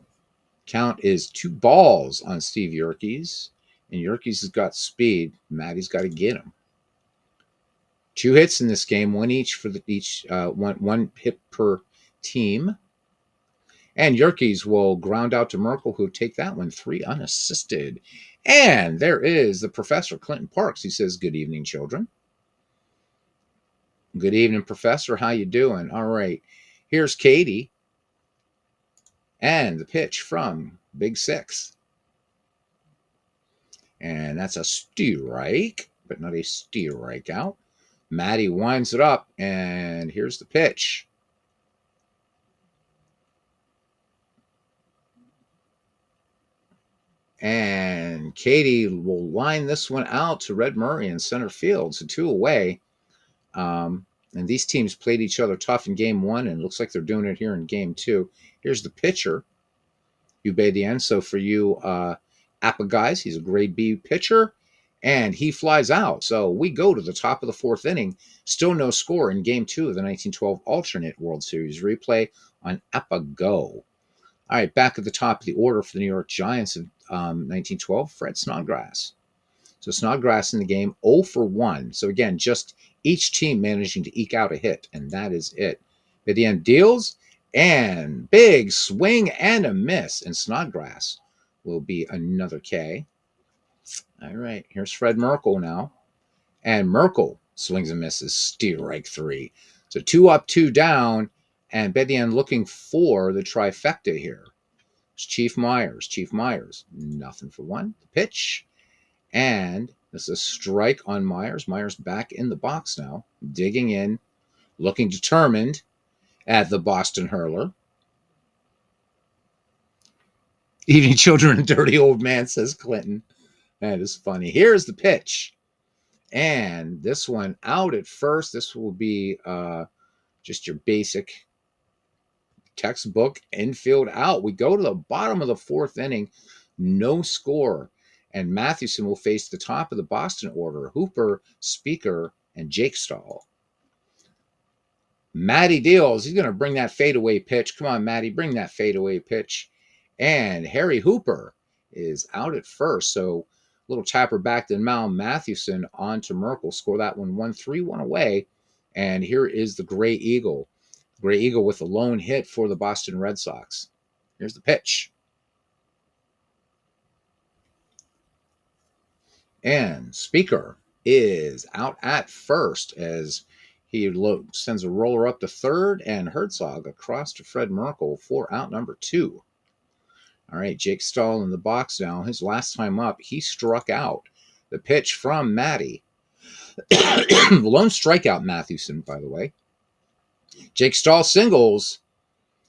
count is 2 balls on Steve Yerkes, and Yerkes has got speed. Matty's got to get him. 2 hits in this game, one each for one hit per team. And Yerkes will ground out to Merkel, who'll take that one 3 unassisted. And there is the professor, Clinton Parks. He says, "Good evening, children." Good evening, Professor. How you doing? All right. Here's Katie. And the pitch from Big Six. And that's a strike, but not a strikeout. Matty winds it up, and here's the pitch. And Katie will line this one out to Red Murray in center field. So 2 away. And these teams played each other tough in game 1, and it looks like they're doing it here in game 2. Here's the pitcher, Ubedian. So for you APA guys, he's a grade B pitcher, and he flies out. So we go to the top of the 4th inning. Still no score in game 2 of the 1912 alternate World Series replay on APA Go. All right, back at the top of the order for the New York Giants of 1912, Fred Snodgrass. So Snodgrass in the game, 0 for 1. So again, just each team managing to eke out a hit, and that is it. Bedian deals, and big swing and a miss, and Snodgrass will be another K. All right, here's Fred Merkel now. And Merkel swings and misses, strike 3. So 2 up, 2 down, and Bedian looking for the trifecta here. It's Chief Myers, nothing for 1. The pitch, and this is a strike on Myers. Myers back in the box now, digging in, looking determined at the Boston hurler. Evening, children, and dirty old man, says Clinton. That is funny. Here's the pitch. And this one out at first. This will be just your basic textbook infield out. We go to the bottom of the 4th inning. No score. And Mathewson will face the top of the Boston order, Hooper, Speaker, and Jake Stahl. Matty deals. He's going to bring that fadeaway pitch. Come on, Matty, bring that fadeaway pitch. And Harry Hooper is out at first. So a little tapper back to Mal Mathewson on to Merkel. Score that one 1-3-1 away. And here is the Gray Eagle. Gray Eagle with a lone hit for the Boston Red Sox. Here's the pitch. And Speaker is out at first as he sends a roller up to third, and Herzog across to Fred Merkel for out number 2. All right, Jake Stahl in the box now. His last time up, he struck out. The pitch from Matty. Lone strikeout, Mathewson, by the way. Jake Stahl singles.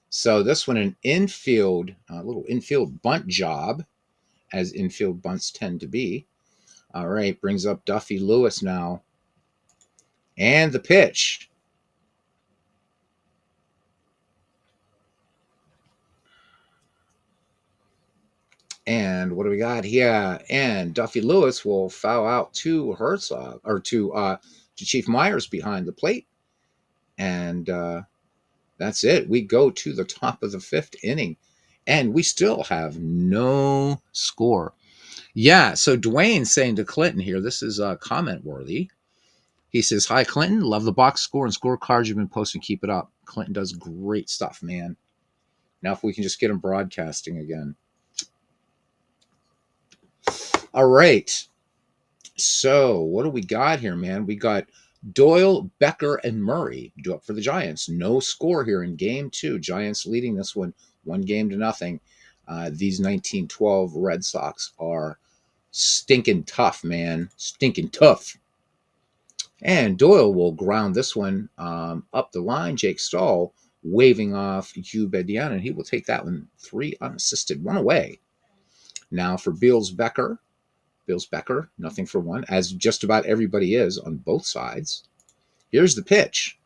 So this one, an infield, a little infield bunt job, as infield bunts tend to be. All right, brings up Duffy Lewis now. And the pitch. And what do we got here? And Duffy Lewis will foul out to Herzog, or to Chief Myers behind the plate. And that's it. We go to the top of the 5th inning. And we still have no score. Yeah, so Dwayne's saying to Clinton here, this is comment worthy. He says, "Hi, Clinton. Love the box score and scorecards you've been posting. Keep it up." Clinton does great stuff, man. Now, if we can just get him broadcasting again. All right. So, what do we got here, man? We got Doyle, Becker, and Murray do up for the Giants. No score here in game 2. Giants leading this one 1-0. These 1912 Red Sox are stinking tough, man. Stinking tough. And Doyle will ground this one up the line. Jake Stahl waving off Hugh Bedian, and he will take that one 3 unassisted, 1 away. Now for Beals Becker, nothing for 1, as just about everybody is on both sides. Here's the pitch.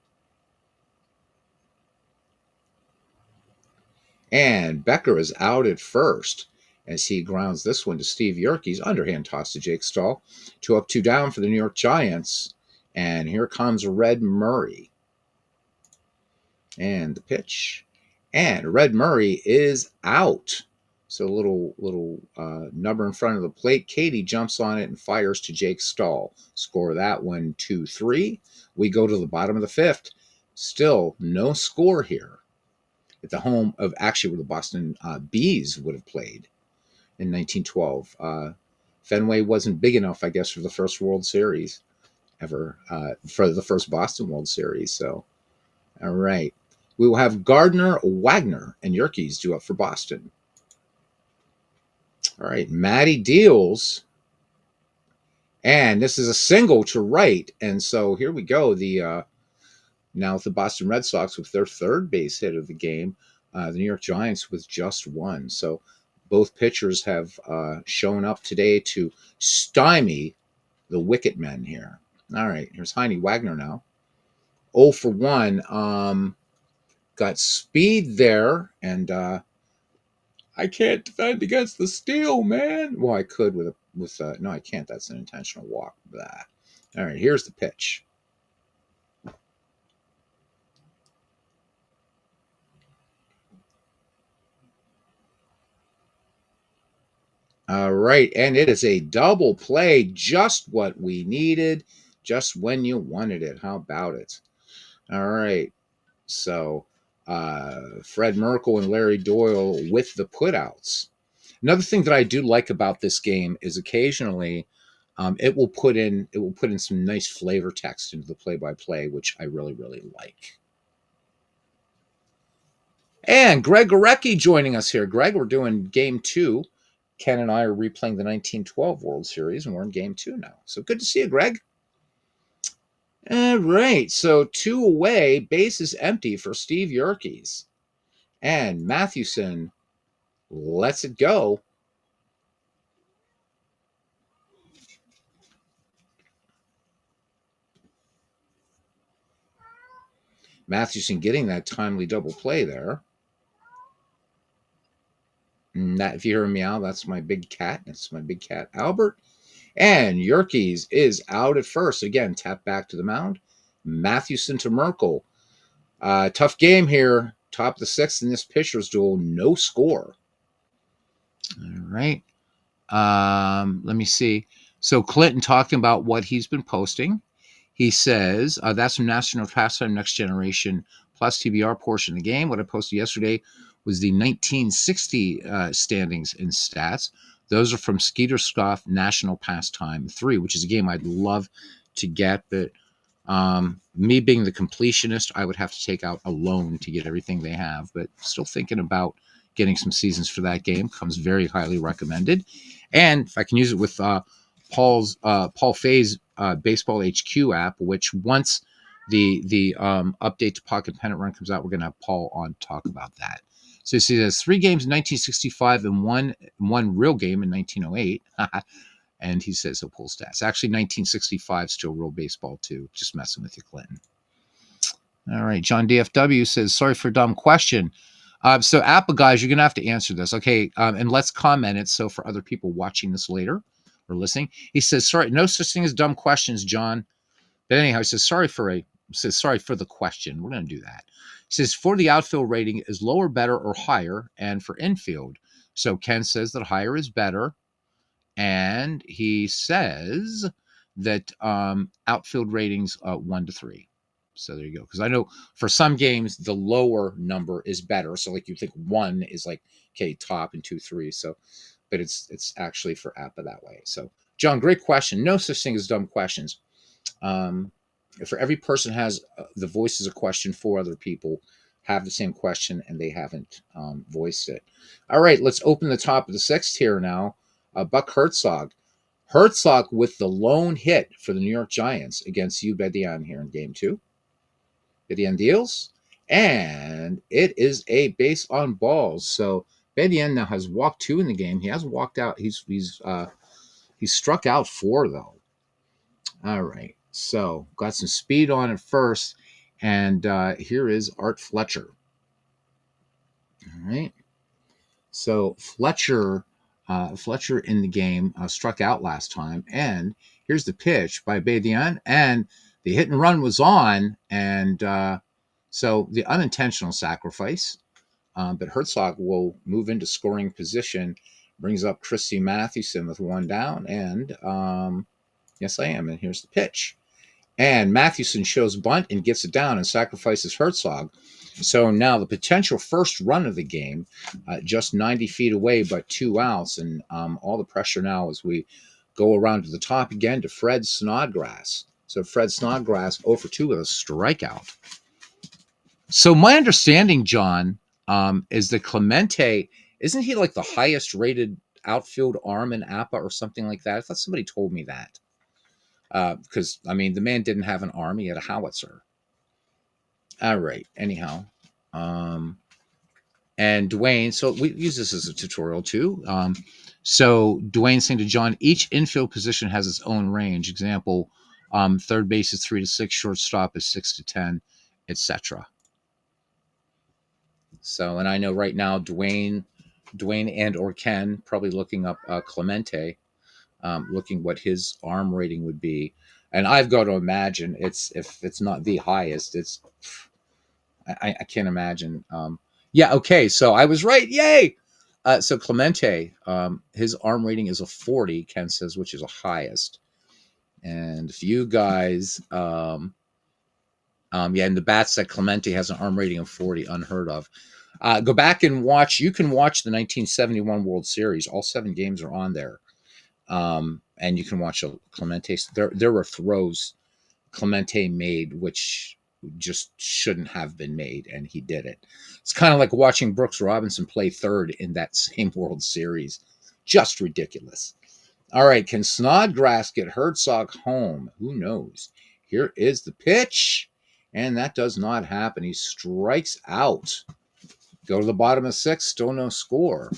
And Becker is out at first as he grounds this one to Steve Yerke's underhand toss to Jake Stahl. 2 up, 2 down for the New York Giants. And here comes Red Murray. And the pitch. And Red Murray is out. So a little number in front of the plate. Katie jumps on it and fires to Jake Stahl. Score that one 2-3. We go to the bottom of the 5th. Still no score here. At the home of actually where the Boston Bees would have played in 1912. Fenway wasn't big enough, I guess, for the first World Series ever, for the first Boston World Series. So, all right. We will have Gardner, Wagner, and Yerkes due up for Boston. All right, Matty deals. And this is a single to right. And so here we go. Now with the Boston Red Sox with their 3rd base hit of the game, the New York Giants with just 1. So both pitchers have shown up today to stymie the wicket men here. All right, here's Heine Wagner now. 0 for 1. Got speed there, and I can't defend against the steal, man. Well, I could with no, I can't. That's an intentional walk. Blah. All right, here's the pitch. All right, and it is a double play, just what we needed, just when you wanted it. How about it? All right, so Fred Merkel and Larry Doyle with the putouts. Another thing that I do like about this game is occasionally it will put in some nice flavor text into the play-by-play, which I really, really like. And Greg Gorecki joining us here. Greg, we're doing game 2. Ken and I are replaying the 1912 World Series, and we're in game 2 now. So good to see you, Greg. All right, so 2 away, base is empty for Steve Yerkes. And Mathewson lets it go. Mathewson getting that timely double play there. And that, if you hear a meow, that's my big cat. That's my big cat, Albert. And Yerkes is out at first. Again, tap back to the mound. Mathewson to Merkel. Tough game here. Top of the 6th in this pitcher's duel. No score. All right. Let me see. So Clinton talking about what he's been posting. He says, that's from National Pastime Next Generation Plus TBR portion of the game. What I posted yesterday was the 1960 standings and stats. Those are from Skeeter Scoff National Pastime 3, which is a game I'd love to get. But me being the completionist, I would have to take out a loan to get everything they have. But still thinking about getting some seasons for that game. Comes very highly recommended. And if I can use it with Paul Fay's Baseball HQ app, which once the update to Pocket Pennant Run comes out, we're going to have Paul on to talk about that. So you see, there's 3 games in 1965 and one real game in 1908. And he says he'll pull stats. Actually, 1965 still real baseball too. Just messing with you, Clinton. All right, John DFW says, sorry for a dumb question. So Apple guys, you're going to have to answer this. Okay, and let's comment it so for other people watching this later or listening. He says, sorry, no such thing as dumb questions, John. But anyhow, he says, sorry for the question. We're going to do that. He says, for the outfield rating, is lower better or higher? And for infield. So Ken says that higher is better. And he says that outfield ratings 1 to 3. So there you go. Because I know for some games the lower number is better. So like you think 1 is like top and 2, 3. So, but it's actually for APA that way. So John, great question. No such thing as dumb questions. For every person has the voice is a question for other people have the same question and they haven't voiced it. All right, let's open the top of the 6th here now. Buck Herzog. Herzog with the lone hit for the New York Giants against Yu Bedian here in game 2. Bedian deals, and it is a base on balls. So Bedian now has walked 2 in the game. He hasn't walked out. He's struck out 4 though. All right, so got some speed on it first, and here is Art Fletcher. All right, so Fletcher in the game struck out last time, and here's the pitch by Bedian, and the hit and run was on, and so the unintentional sacrifice, but Herzog will move into scoring position, brings up Christy Mathewson with 1 down, and yes, I am, and here's the pitch. And Mathewson shows bunt and gets it down and sacrifices Herzog. So now the potential first run of the game, just 90 feet away, but 2 outs, and all the pressure now as we go around to the top again to Fred Snodgrass. So Fred Snodgrass 0 for 2 with a strikeout. So my understanding, John, is that Clemente, isn't he like the highest rated outfield arm in APA or something like that? I thought somebody told me that. Because, I mean, the man didn't have an arm. He had a howitzer. All right. Anyhow. And Dwayne, so we use this as a tutorial too. So Dwayne saying to John, each infield position has its own range. Example, third base is 3 to 6, shortstop is 6 to 10, etc. So, and I know right now Dwayne and or Ken probably looking up Clemente, looking what his arm rating would be, and I've got to imagine if it's not the highest, it's I can't imagine. Yeah, okay, so I was right. Yay! So Clemente, his arm rating is a 40. Ken says, which is the highest. And if you guys, and the bat said Clemente has an arm rating of 40, unheard of. Go back and watch. You can watch the 1971 World Series. All 7 games are on there. And you can watch Clemente. There were throws Clemente made which just shouldn't have been made, and he did it. It's kind of like watching Brooks Robinson play third in that same World Series. Just ridiculous. All right, can Snodgrass get Herzog home? Who knows? Here is the pitch, and that does not happen. He strikes out. Go to the bottom of 6, still no score.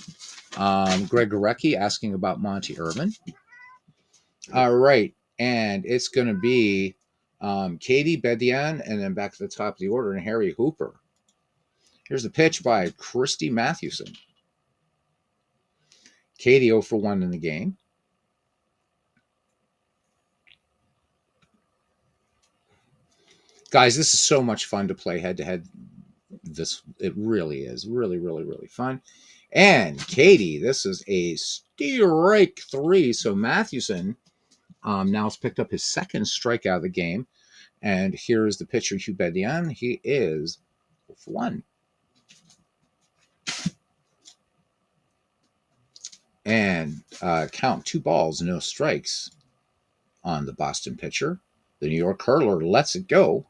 Greg Gorecki asking about Monty Irvin. All right, and it's going to be Katie Bedian, and then back to the top of the order, and Harry Hooper. Here's the pitch by Christy Mathewson. Katie 0 for 1 in the game. Guys, this is so much fun to play head-to-head. It really is. Really, really, really fun. And Katie, this is a strike 3. So Mathewson now has picked up his 2nd strikeout of the game. And here is the pitcher, Hugh Bedian. He is 0 for 1. And count 2 balls, no strikes on the Boston pitcher. The New York hurler lets it go.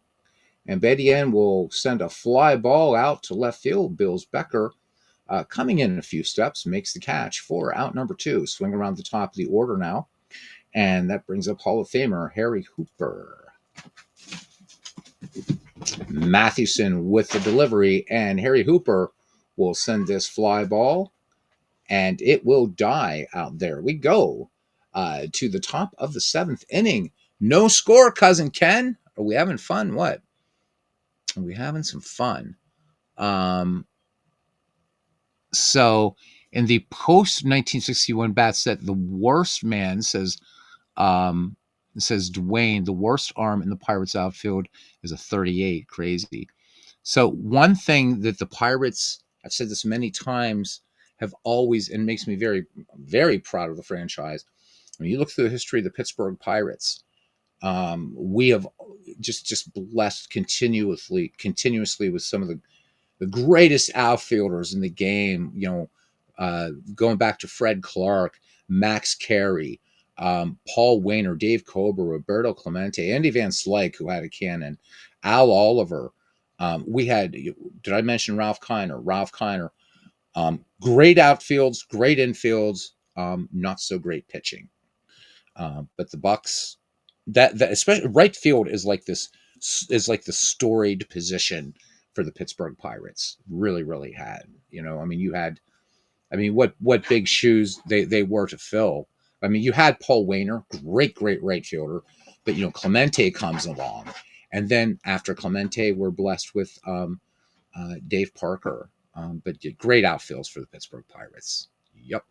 And Bedian will send a fly ball out to left field. Bills Becker Coming in a few steps, makes the catch for out number 2. Swing around the top of the order now. And that brings up Hall of Famer Harry Hooper. Mathewson with the delivery, and Harry Hooper will send this fly ball, and it will die out there. We go to the top of the 7th inning. No score, Cousin Ken. Are we having fun? What? Are we having some fun? So in the post 1961 bat set, the worst man says Dwayne, the worst arm in the Pirates outfield is a 38. Crazy. So one thing that the Pirates, I've said this many times, have always, and makes me very, very proud of the franchise. When you look through the history of the Pittsburgh Pirates, we have just blessed continuously with some of the greatest outfielders in the game. Going back to Fred Clark, Max Carey, Paul Wainer, Dave Cobra, Roberto Clemente, Andy Van Slyke, who had a cannon, Al Oliver. We had, did I mention Ralph Kiner? Ralph Kiner. Great outfields, great infields, not so great pitching. But the Bucks, that especially right field is like the storied position for the Pittsburgh Pirates. Really, really had. What big shoes they were to fill. I mean, you had Paul Wainer, great right fielder, but Clemente comes along, and then after Clemente, we're blessed with Dave Parker. But great outfields for the Pittsburgh Pirates. Yep.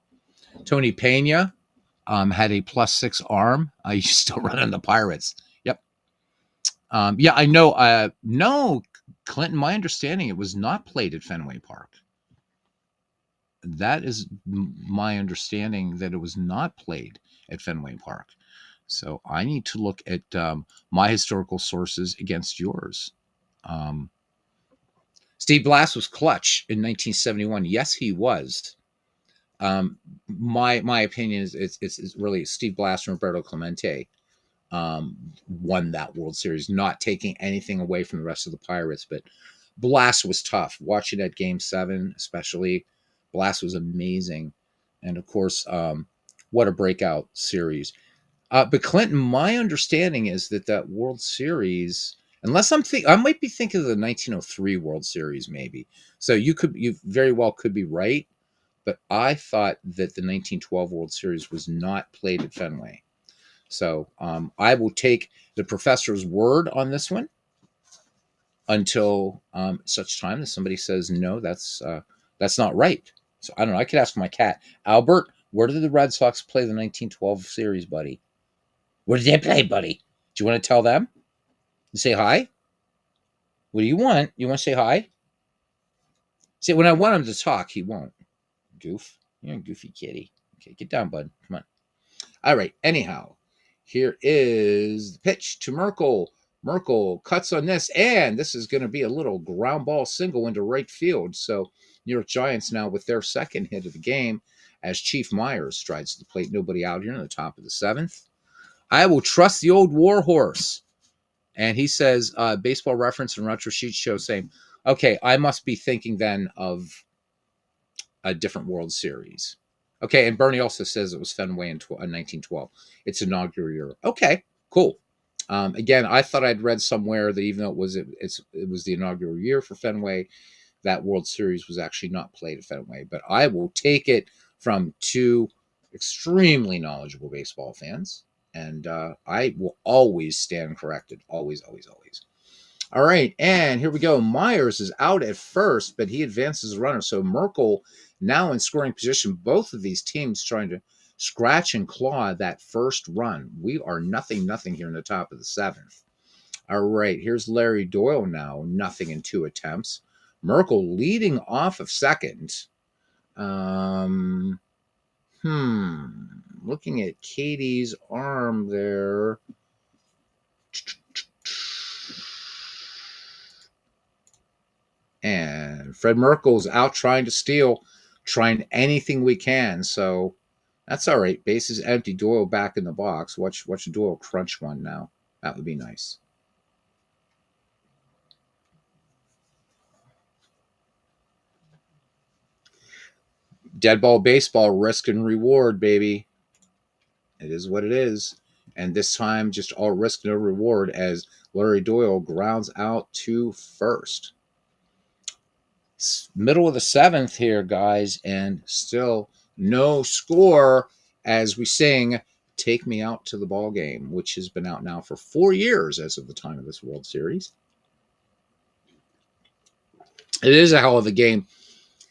Tony Pena had a +6 arm. He's still running the Pirates. Yep. Yeah, I know. No, Clinton, my understanding, it was not played at Fenway Park. That is my understanding, that it was not played at Fenway Park. So I need to look at my historical sources against yours. Steve Blass was clutch in 1971. Yes, he was. My opinion is it's really Steve Blass and Roberto Clemente won that World Series, not taking anything away from the rest of the Pirates. But Blass was tough. Watching that Game 7, especially, Blass was amazing. And of course, what a breakout series. But Clinton, my understanding is that World Series, unless I might be thinking of the 1903 World Series, maybe. So you very well could be right. But I thought that the 1912 World Series was not played at Fenway. So I will take the professor's word on this one until such time that somebody says, no, that's not right. So I don't know. I could ask my cat. Albert, where did the Red Sox play the 1912 series, buddy? Where did they play, buddy? Do you want to tell them? Say hi? What do you want? You want to say hi? See, when I want him to talk, he won't. Goof. You're a goofy kitty. Okay, get down, bud. Come on. All right. Anyhow, here is the pitch to Merkel. Merkel cuts on this, and this is going to be a little ground ball single into right field. So New York Giants now with their second hit of the game as Chief Myers strides to the plate. Nobody out here in the top of the 7th. I will trust the old war horse. And he says, Baseball Reference and Retro Sheet Show saying, okay, I must be thinking then of a different World Series. Okay, and Bernie also says it was Fenway in 1912. It's inaugural year. Okay, cool. Again, I thought I'd read somewhere that even though it was the inaugural year for Fenway, that World Series was actually not played at Fenway. But I will take it from 2 extremely knowledgeable baseball fans, and I will always stand corrected. Always, always, always. All right, and here we go. Myers is out at first, but he advances a runner. So Merkel now in scoring position. Both of these teams trying to scratch and claw that first run. We are 0-0 here in the top of the 7th. All right, here's Larry Doyle now, 0 in 2 attempts. Merkel leading off of second. Looking at Katie's arm there. And Fred Merkel's out trying to steal, trying anything we can. So that's all right. Base is empty. Doyle back in the box. Watch Doyle crunch one now. That would be nice. Dead ball baseball, risk and reward, baby. It is what it is. And this time, just all risk, no reward as Larry Doyle grounds out to first. Middle of the seventh here, guys, and still no score as we sing Take Me Out to the Ball Game, which has been out now for 4 years as of the time of this World Series. It is a hell of a game.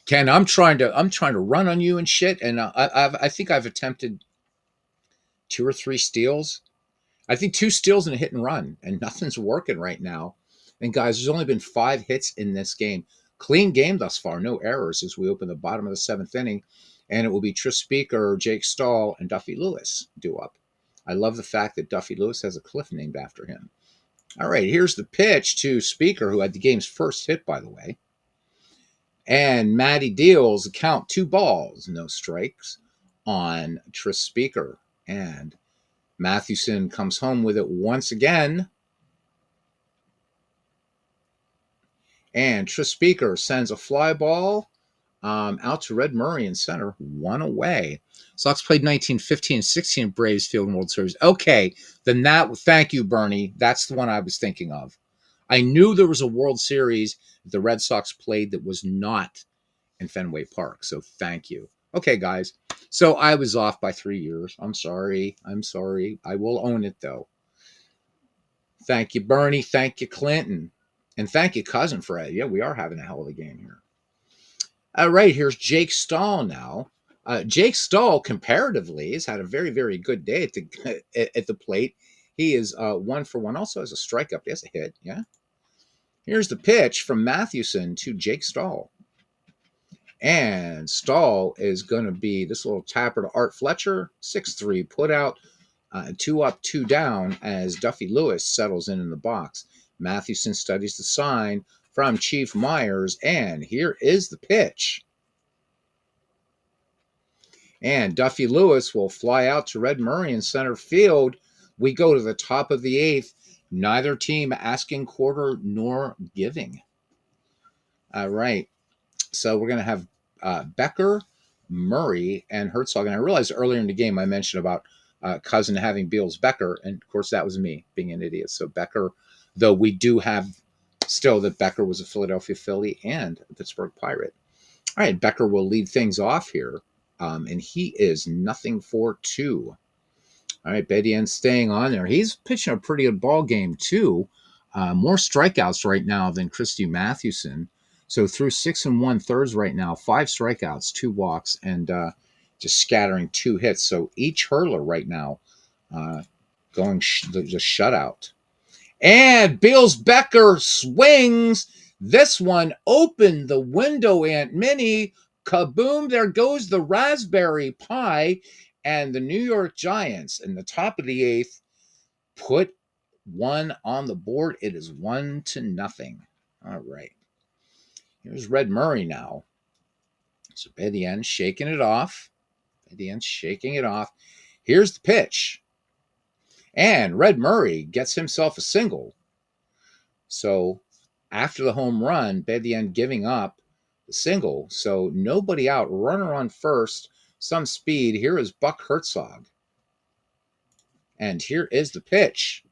Ken, I'm trying to run on you and shit, and I think I've attempted 2 or 3 steals. I think 2 steals and a hit and run, and nothing's working right now. And guys, there's only been 5 hits in this game. Clean game thus far, no errors as we open the bottom of the 7th inning, and it will be Tris Speaker, Jake Stahl, and Duffy Lewis due up. I love the fact that Duffy Lewis has a cliff named after him. All right, here's the pitch to Speaker, who had the game's first hit, by the way. And Matty deals the count 2 balls, no strikes on Tris Speaker. And Mathewson comes home with it once again. And Tris Speaker sends a fly ball out to Red Murray in center, 1 away. Sox played 1915 and 16 at Braves Field in World Series. Okay, then thank you, Bernie. That's the one I was thinking of. I knew there was a World Series the Red Sox played that was not in Fenway Park, so thank you. Okay, guys. So I was off by 3 years. I'm sorry. I will own it, though. Thank you, Bernie. Thank you, Clinton. And thank you, Cousin Fred. Yeah, we are having a hell of a game here. All right, here's Jake Stahl now. Jake Stahl, comparatively, has had a very, very good day at the plate. He is 1 for 1. Also has a strikeout. He has a hit, yeah. Here's the pitch from Mathewson to Jake Stahl. And Stahl is going to be this little tapper to Art Fletcher. 6-3 put out, 2 up, 2 down as Duffy Lewis settles in the box. Mathewson studies the sign from Chief Myers, and here is the pitch. And Duffy Lewis will fly out to Red Murray in center field. We go to the top of the 8th. Neither team asking quarter nor giving. All right. So we're going to have Becker, Murray, and Herzog. And I realized earlier in the game I mentioned about Cousin having Beals Becker. And, of course, that was me being an idiot. So Becker, though we do have still that Becker was a Philadelphia Philly and a Pittsburgh Pirate. All right, Becker will lead things off here. And he is 0-for-2. All right, Bedian staying on there. He's pitching a pretty good ball game, too. More strikeouts right now than Christy Mathewson. So through 6 1/3 right now, 5 strikeouts, 2 walks, and just scattering 2 hits. So each hurler right now going the shutout. And Beals Becker swings. This one opened the window, Aunt Minnie. Kaboom, there goes the raspberry pie. And the New York Giants in the top of the 8th put 1 on the board. It is 1-0. All right. Here's Red Murray now. So Bedian shaking it off. Here's the pitch. And Red Murray gets himself a single. So after the home run, Bedian giving up the single. So nobody out. Runner on first. Some speed. Here is Buck Herzog. And here is the pitch.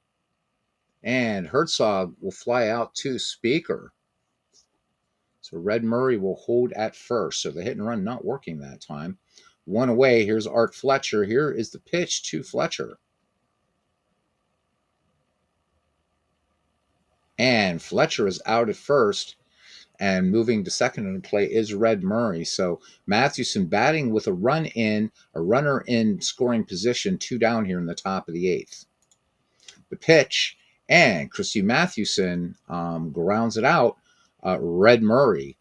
And Herzog will fly out to Speaker. So Red Murray will hold at first. So the hit and run not working that time. 1 away. Here's Art Fletcher. Here is the pitch to Fletcher. And Fletcher is out at first. And moving to second in the play is Red Murray. So Mathewson batting with a runner in scoring position, 2 down here in the top of the 8th. The pitch, and Christy Mathewson grounds it out. Red Murray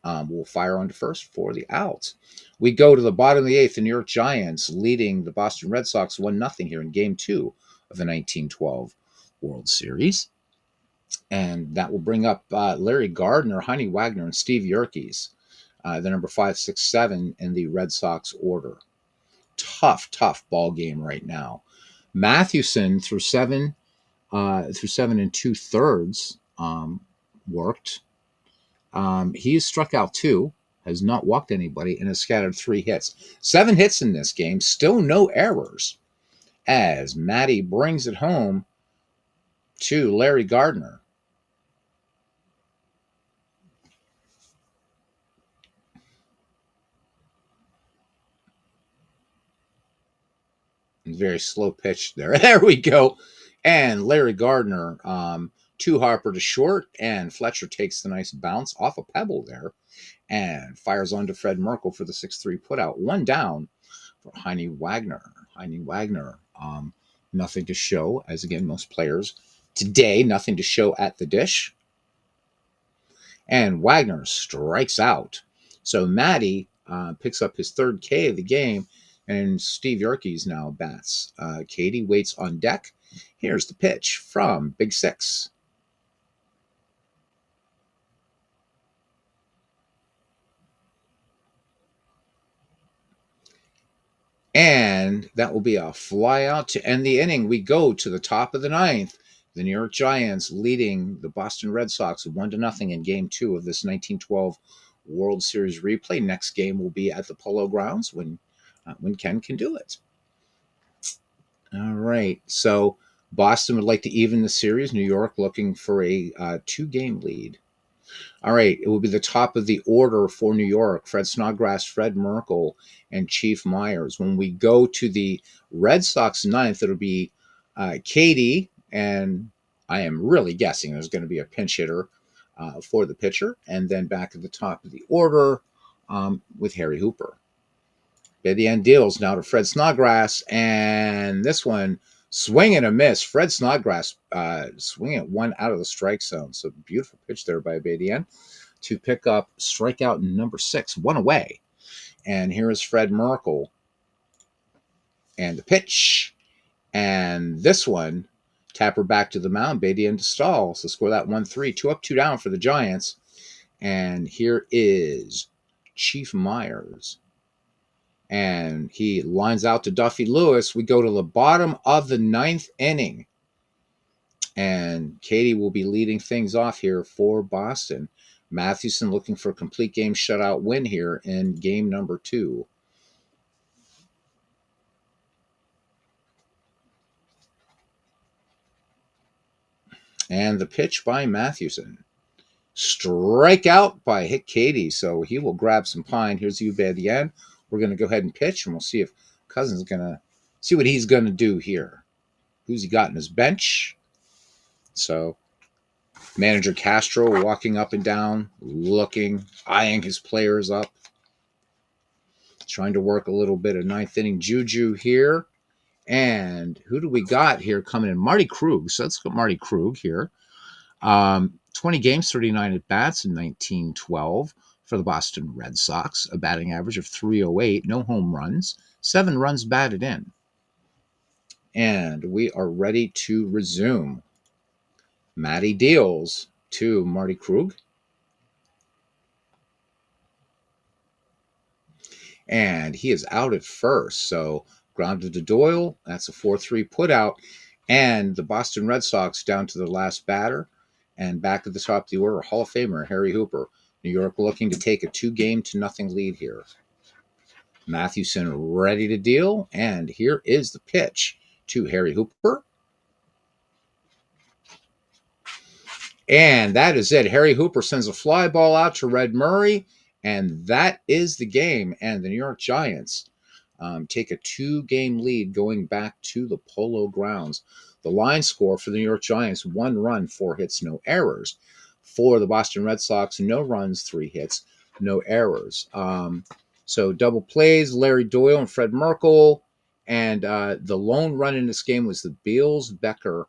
will fire on to first for the out. We go to the bottom of the 8th. The New York Giants leading the Boston Red Sox 1-0 here in Game 2 of the 1912 World Series. And that will bring up Larry Gardner, Heine Wagner, and Steve Yerkes, the number 5, 6, 7 in the Red Sox order. Tough ball game right now. Mathewson through 7 2/3 worked. He struck out 2. Has not walked anybody and has scattered 3 hits. 7 hits in this game, still no errors. As Matty brings it home to Larry Gardner. Very slow pitch there. There we go. And Larry Gardner, 2 Harper to short, and Fletcher takes the nice bounce off a pebble there and fires on to Fred Merkle for the 6-3 putout. 1 down for Heine Wagner. Heine Wagner, nothing to show, as again, most players today, nothing to show at the dish. And Wagner strikes out. So Matty picks up his 3rd K of the game, and Steve Yerkes now bats. Katie waits on deck. Here's the pitch from Big Six. And that will be a fly out to end the inning. We go to the top of the 9th. The New York Giants leading the Boston Red Sox 1-0 in Game 2 of this 1912 World Series replay. Next game will be at the Polo Grounds when Ken can do it. All right. So Boston would like to even the series. New York looking for a 2-game lead. All right. It will be the top of the order for New York. Fred Snodgrass, Fred Merkle, and Chief Myers. When we go to the Red Sox 9th, it'll be Katie, and I am really guessing there's going to be a pinch hitter for the pitcher. And then back at the top of the order with Harry Hooper. By the end deals now to Fred Snodgrass, and this one, swing and a miss. Fred Snodgrass swinging at 1 out of the strike zone. So beautiful pitch there by Badian to pick up strikeout number 6, 1 away. And here is Fred Merkle. And the pitch. And this one, tapper back to the mound, Badian to stall. So score that 1-3, 2 up, 2 down for the Giants. And here is Chief Myers. And he lines out to Duffy Lewis. We go to the bottom of the 9th inning. And Katie will be leading things off here for Boston. Mathewson looking for a complete game shutout win here in game number 2. And the pitch by Mathewson. Strike out by Hit Katie. So he will grab some pine. Here's you at the end. We're going to go ahead and pitch, and we'll see if Cousins is going to see what he's going to do here. Who's he got in his bench? So manager Castro walking up and down, looking, eyeing his players up, trying to work a little bit of 9th inning juju here. And who do we got here coming in? Marty Krug. So let's go Marty Krug here. 20 games, 39 at bats in 1912 for the Boston Red Sox. A batting average of .308, no home runs, 7 runs batted in. And we are ready to resume. Matty deals to Marty Krug. And he is out at first. So grounded to Doyle. That's a 4-3 putout. And the Boston Red Sox down to the last batter. And back at the top of the order, Hall of Famer Harry Hooper. New York looking to take a 2-0 lead here. Mathewson ready to deal. And here is the pitch to Harry Hooper. And that is it. Harry Hooper sends a fly ball out to Red Murray. And that is the game. And the New York Giants take a 2-game lead going back to the Polo Grounds. The line score for the New York Giants, 1 run, 4 hits, no errors. For the Boston Red Sox, no runs, 3 hits, no errors. So double plays, Larry Doyle and Fred Merkle. And the lone run in this game was the Beals-Becker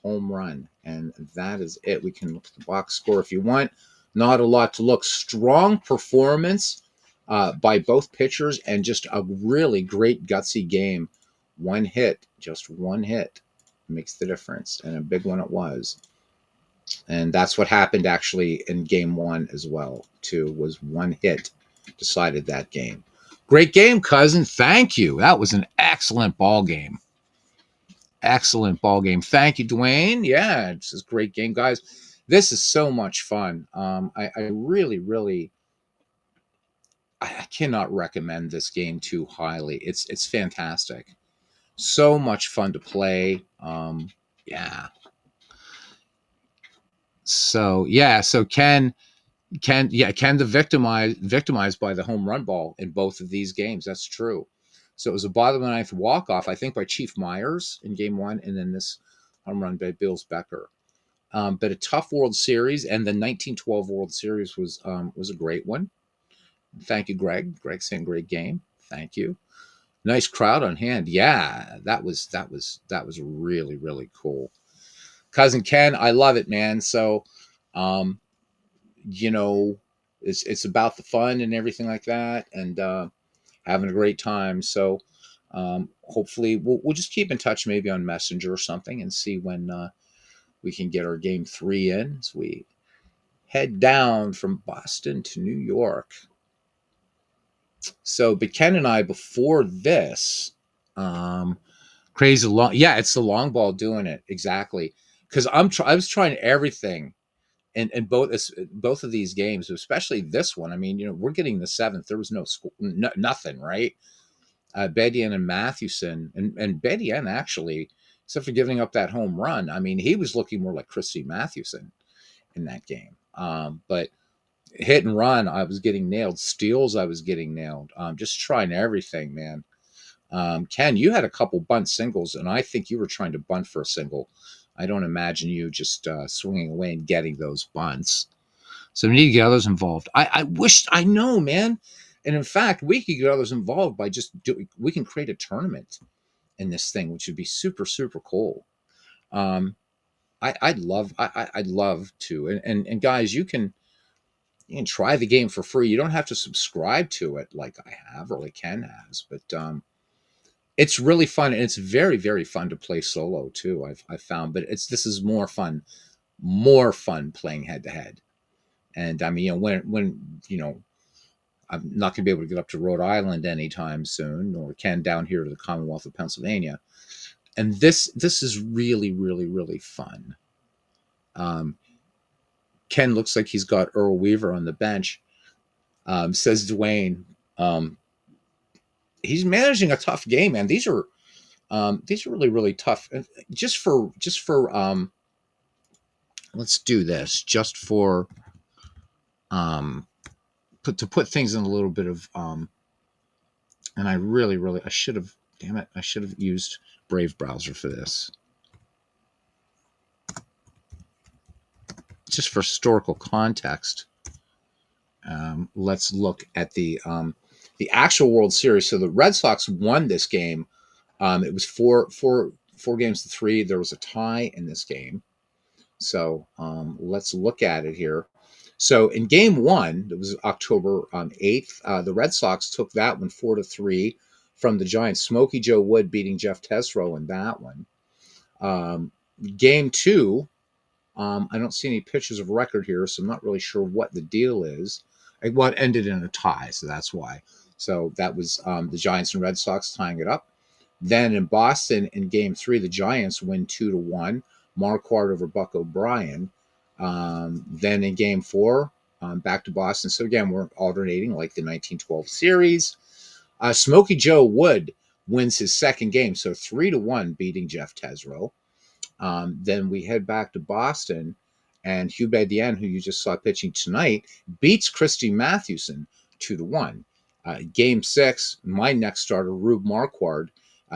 home run. And that is it. We can look at the box score if you want. Not a lot to look. Strong performance by both pitchers and just a really great gutsy game. 1 hit, just 1 hit makes the difference, and a big one it was. And that's what happened actually in game 1 as well, too, was 1 hit decided that game. Great game, cousin. Thank you. That was an excellent ball game. Excellent ball game. Thank you, Dwayne. Yeah, this is a great game, guys. This is so much fun. I really, really I cannot recommend this game too highly. It's fantastic. So much fun to play. Yeah. So yeah. So Ken the victimized by the home run ball in both of these games. That's true. So it was a bottom of the ninth walk off, I think, by Chief Myers in game one, and then this home run by Bills Becker. But a tough World Series, and the 1912 World Series was a great one. Thank you, Greg. Greg saying great game. Thank you. Nice crowd on hand. Yeah, that was really really cool. Cousin Ken, I love it, man. So, um, you know, it's about the fun and everything like that, and having a great time. So, hopefully, we'll just keep in touch, maybe on Messenger or something, and see when we can get our game 3 in as we head down from Boston to New York. So, but Ken and I before this, um, crazy long, yeah, it's the long ball doing it exactly. Because I was trying everything in both of these games, especially this one. I mean, we're getting the seventh. There was no school, nothing, right? Bedian and Mathewson, and Bedian actually, except for giving up that home run, I mean, he was looking more like Christy Mathewson in that game. But hit and run, I was getting nailed. Steals, I was getting nailed. Just trying everything, man. Ken, you had a couple bunt singles, and I think you were trying to bunt for a single. I don't imagine you just swinging away and getting those bunts. So we need to get others involved. I wish, I know, man. And in fact, we could get others involved by just doing, we can create a tournament in this thing, which would be super, super cool. Um, I'd love to. And guys, you can try the game for free. You don't have to subscribe to it like I have or like Ken has, but it's really fun, and it's very, very fun to play solo too. I've found, but this is more fun playing head to head. And I mean, when I'm not going to be able to get up to Rhode Island anytime soon, nor can down here to the Commonwealth of Pennsylvania. And this is really, really, really fun. Um, Ken looks like he's got Earl Weaver on the bench. Says Dwayne. He's managing a tough game, man. These are really, really tough. Just for let's do this. Just for um, to put things in a little bit of and I really, really, I should have. Damn it! I should have used Brave browser for this. Just for historical context, let's look at the actual World Series. So the Red Sox won this game. It was four games to three. There was a tie in this game. So let's look at it here. So in game one, it was October 8th, the Red Sox took that one 4-3 from the Giants. Smokey Joe Wood beating Jeff Tesreau in that one. Um, game two, I don't see any pictures of record here, so I'm not really sure what the deal is. Well, it ended in a tie, so that's why. So that was the Giants and Red Sox tying it up. Then in Boston, in game three, the Giants win 2-1. Marquardt over Buck O'Brien. Then in game four, back to Boston. So again, we're alternating like the 1912 series. Smokey Joe Wood wins his second game, so 3-1, beating Jeff Tesreau. Then we head back to Boston, and Hugh Bedian, who you just saw pitching tonight, beats Christy Mathewson 2-1. Game six, my next starter, Rube Marquardt,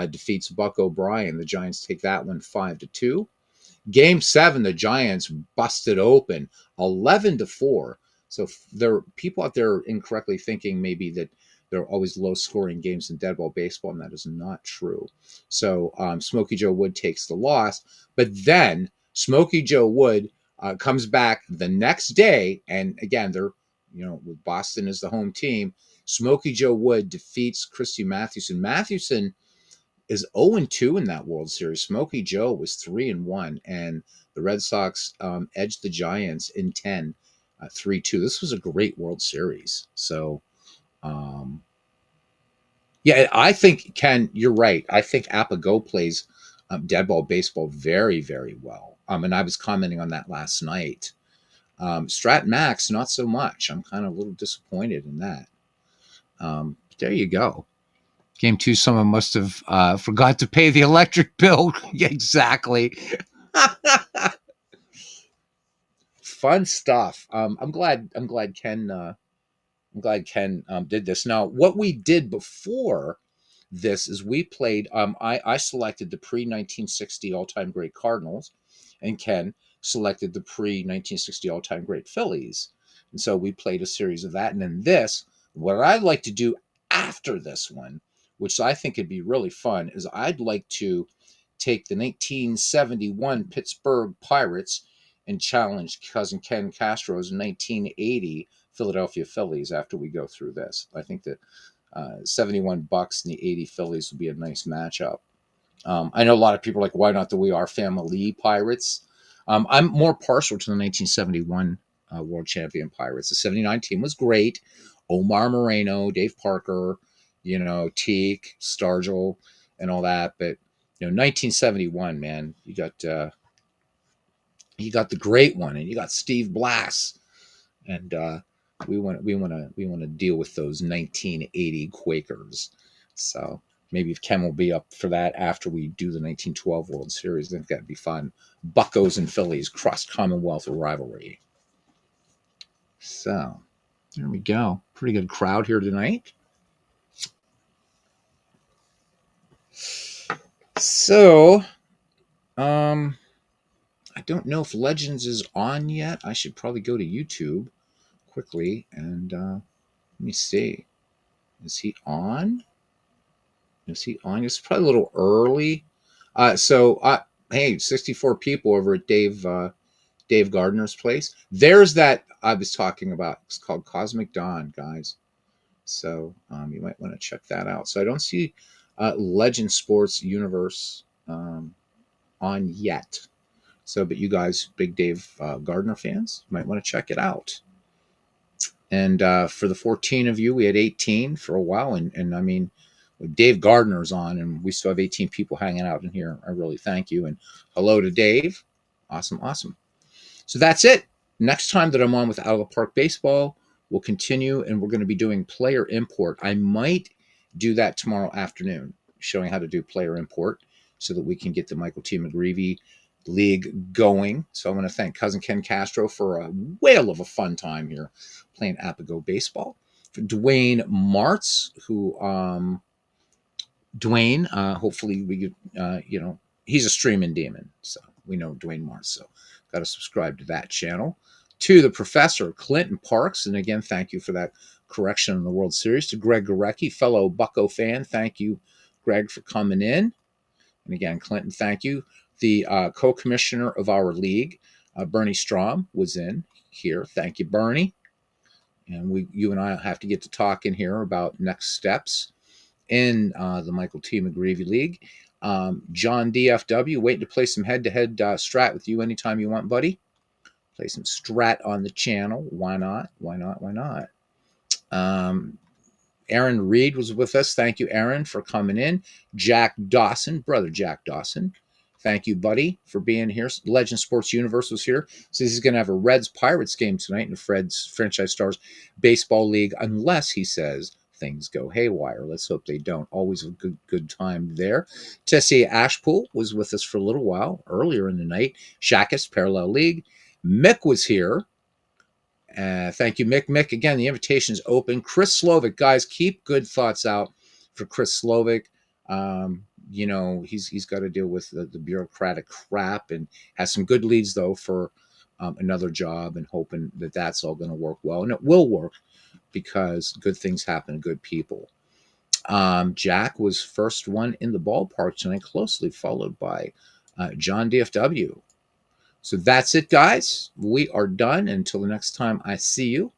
defeats Buck O'Brien. The Giants take that one 5-2. Game seven, the Giants busted open 11-4. So there are people out there incorrectly thinking maybe that there are always low scoring games in dead ball baseball, and that is not true. So Smokey Joe Wood takes the loss, but then Smokey Joe Wood comes back the next day, and again, they're with Boston as the home team. Smokey Joe Wood defeats Christy Mathewson. Mathewson is 0-2 in that World Series. Smokey Joe was 3-1, and the Red Sox edged the Giants in 10, 3-2. This was a great World Series. So, yeah, I think, Ken, you're right. I think Apago plays dead ball baseball very, very well. And I was commenting on that last night. Strat Max, not so much. I'm kind of a little disappointed in that. There you go. Game 2, someone must have forgot to pay the electric bill. Exactly. Fun stuff. I'm glad Ken did this. Now, what we did before this is we played. I selected the pre 1960 all time great Cardinals, and Ken selected the pre 1960 all time great Phillies. And so we played a series of that. And then this, what I'd like to do after this one, which I think would be really fun, is I'd like to take the 1971 Pittsburgh Pirates and challenge cousin Ken Castro's 1980 Philadelphia Phillies after we go through this. I think that 71 Bucks and the 80 Phillies would be a nice matchup. I know a lot of people are like, why not the We Are Family Pirates? I'm more partial to the 1971 World Champion Pirates. The 79 team was great. Omar Moreno, Dave Parker, Teague, Stargell, and all that. But 1971, man, you got the great one, and you got Steve Blass, and we want to deal with those 1980 Quakers. So maybe if Ken will be up for that after we do the 1912 World Series, I think that'd be fun. Buccos and Phillies cross Commonwealth rivalry. So there we go. Pretty good crowd here tonight. So, I don't know if Legends is on yet. I should probably go to YouTube quickly and let me see. Is he on? Is he on? It's probably a little early. Hey, 64 people over at Dave Gardner's place. There's that I was talking about. It's called Cosmic Dawn, guys. So you might want to check that out. So I don't see Legend Sports Universe on yet. So, but you guys, big Dave Gardner fans, might want to check it out. And for the 14 of you, we had 18 for a while. And I mean, Dave Gardner's on, and we still have 18 people hanging out in here. I really thank you. And hello to Dave. Awesome, awesome. So that's it. Next time that I'm on with Out of the Park Baseball, we'll continue, and we're going to be doing player import. I might do that tomorrow afternoon, showing how to do player import so that we can get the Michael T. McGreevy League going. So I'm going to thank cousin Ken Castro for a whale of a fun time here playing Apigo Baseball. For Dwayne Martz, who Dwayne, hopefully we he's a streaming demon, so we know Dwayne Martz, so got to subscribe to that channel. To the professor Clinton Parks, and again, thank you for that correction in the World Series. To Greg Gorecki, fellow Bucco fan, thank you, Greg, for coming in. And again, Clinton, thank you. The co-commissioner of our league, Bernie Strom, was in here. Thank you, Bernie. And you and I have to get to talking here about next steps in the Michael T. McGreevy League. John DFW, waiting to play some head-to-head strat with you anytime you want, buddy. Play some strat on the channel. Why not? Why not? Why not? Aaron Reed was with us. Thank you, Aaron, for coming in. Jack Dawson, brother Jack Dawson. Thank you, buddy, for being here. Legend Sports Universe was here. So he's going to have a Reds-Pirates game tonight in Fred's Franchise Stars Baseball League, unless he says things go haywire. Let's hope they don't. Always a good time there. Tessie Ashpool was with us for a little while earlier in the night. Shakis Parallel League. Mick was here. Thank you, Mick. Mick, again, the invitation is open. Chris Slovic, guys, keep good thoughts out for Chris Slovic. He's got to deal with the bureaucratic crap and has some good leads, though, for another job, and hoping that that's all going to work well. And it will work because good things happen to good people. Jack was first one in the ballpark tonight, closely followed by John DFW. So that's it, guys. We are done. Until the next time I see you.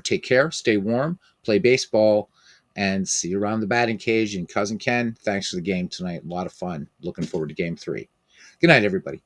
Take care, stay warm, play baseball, and see you around the batting cage. And cousin Ken, thanks for the game tonight. A lot of fun. Looking forward to game 3. Good night, everybody.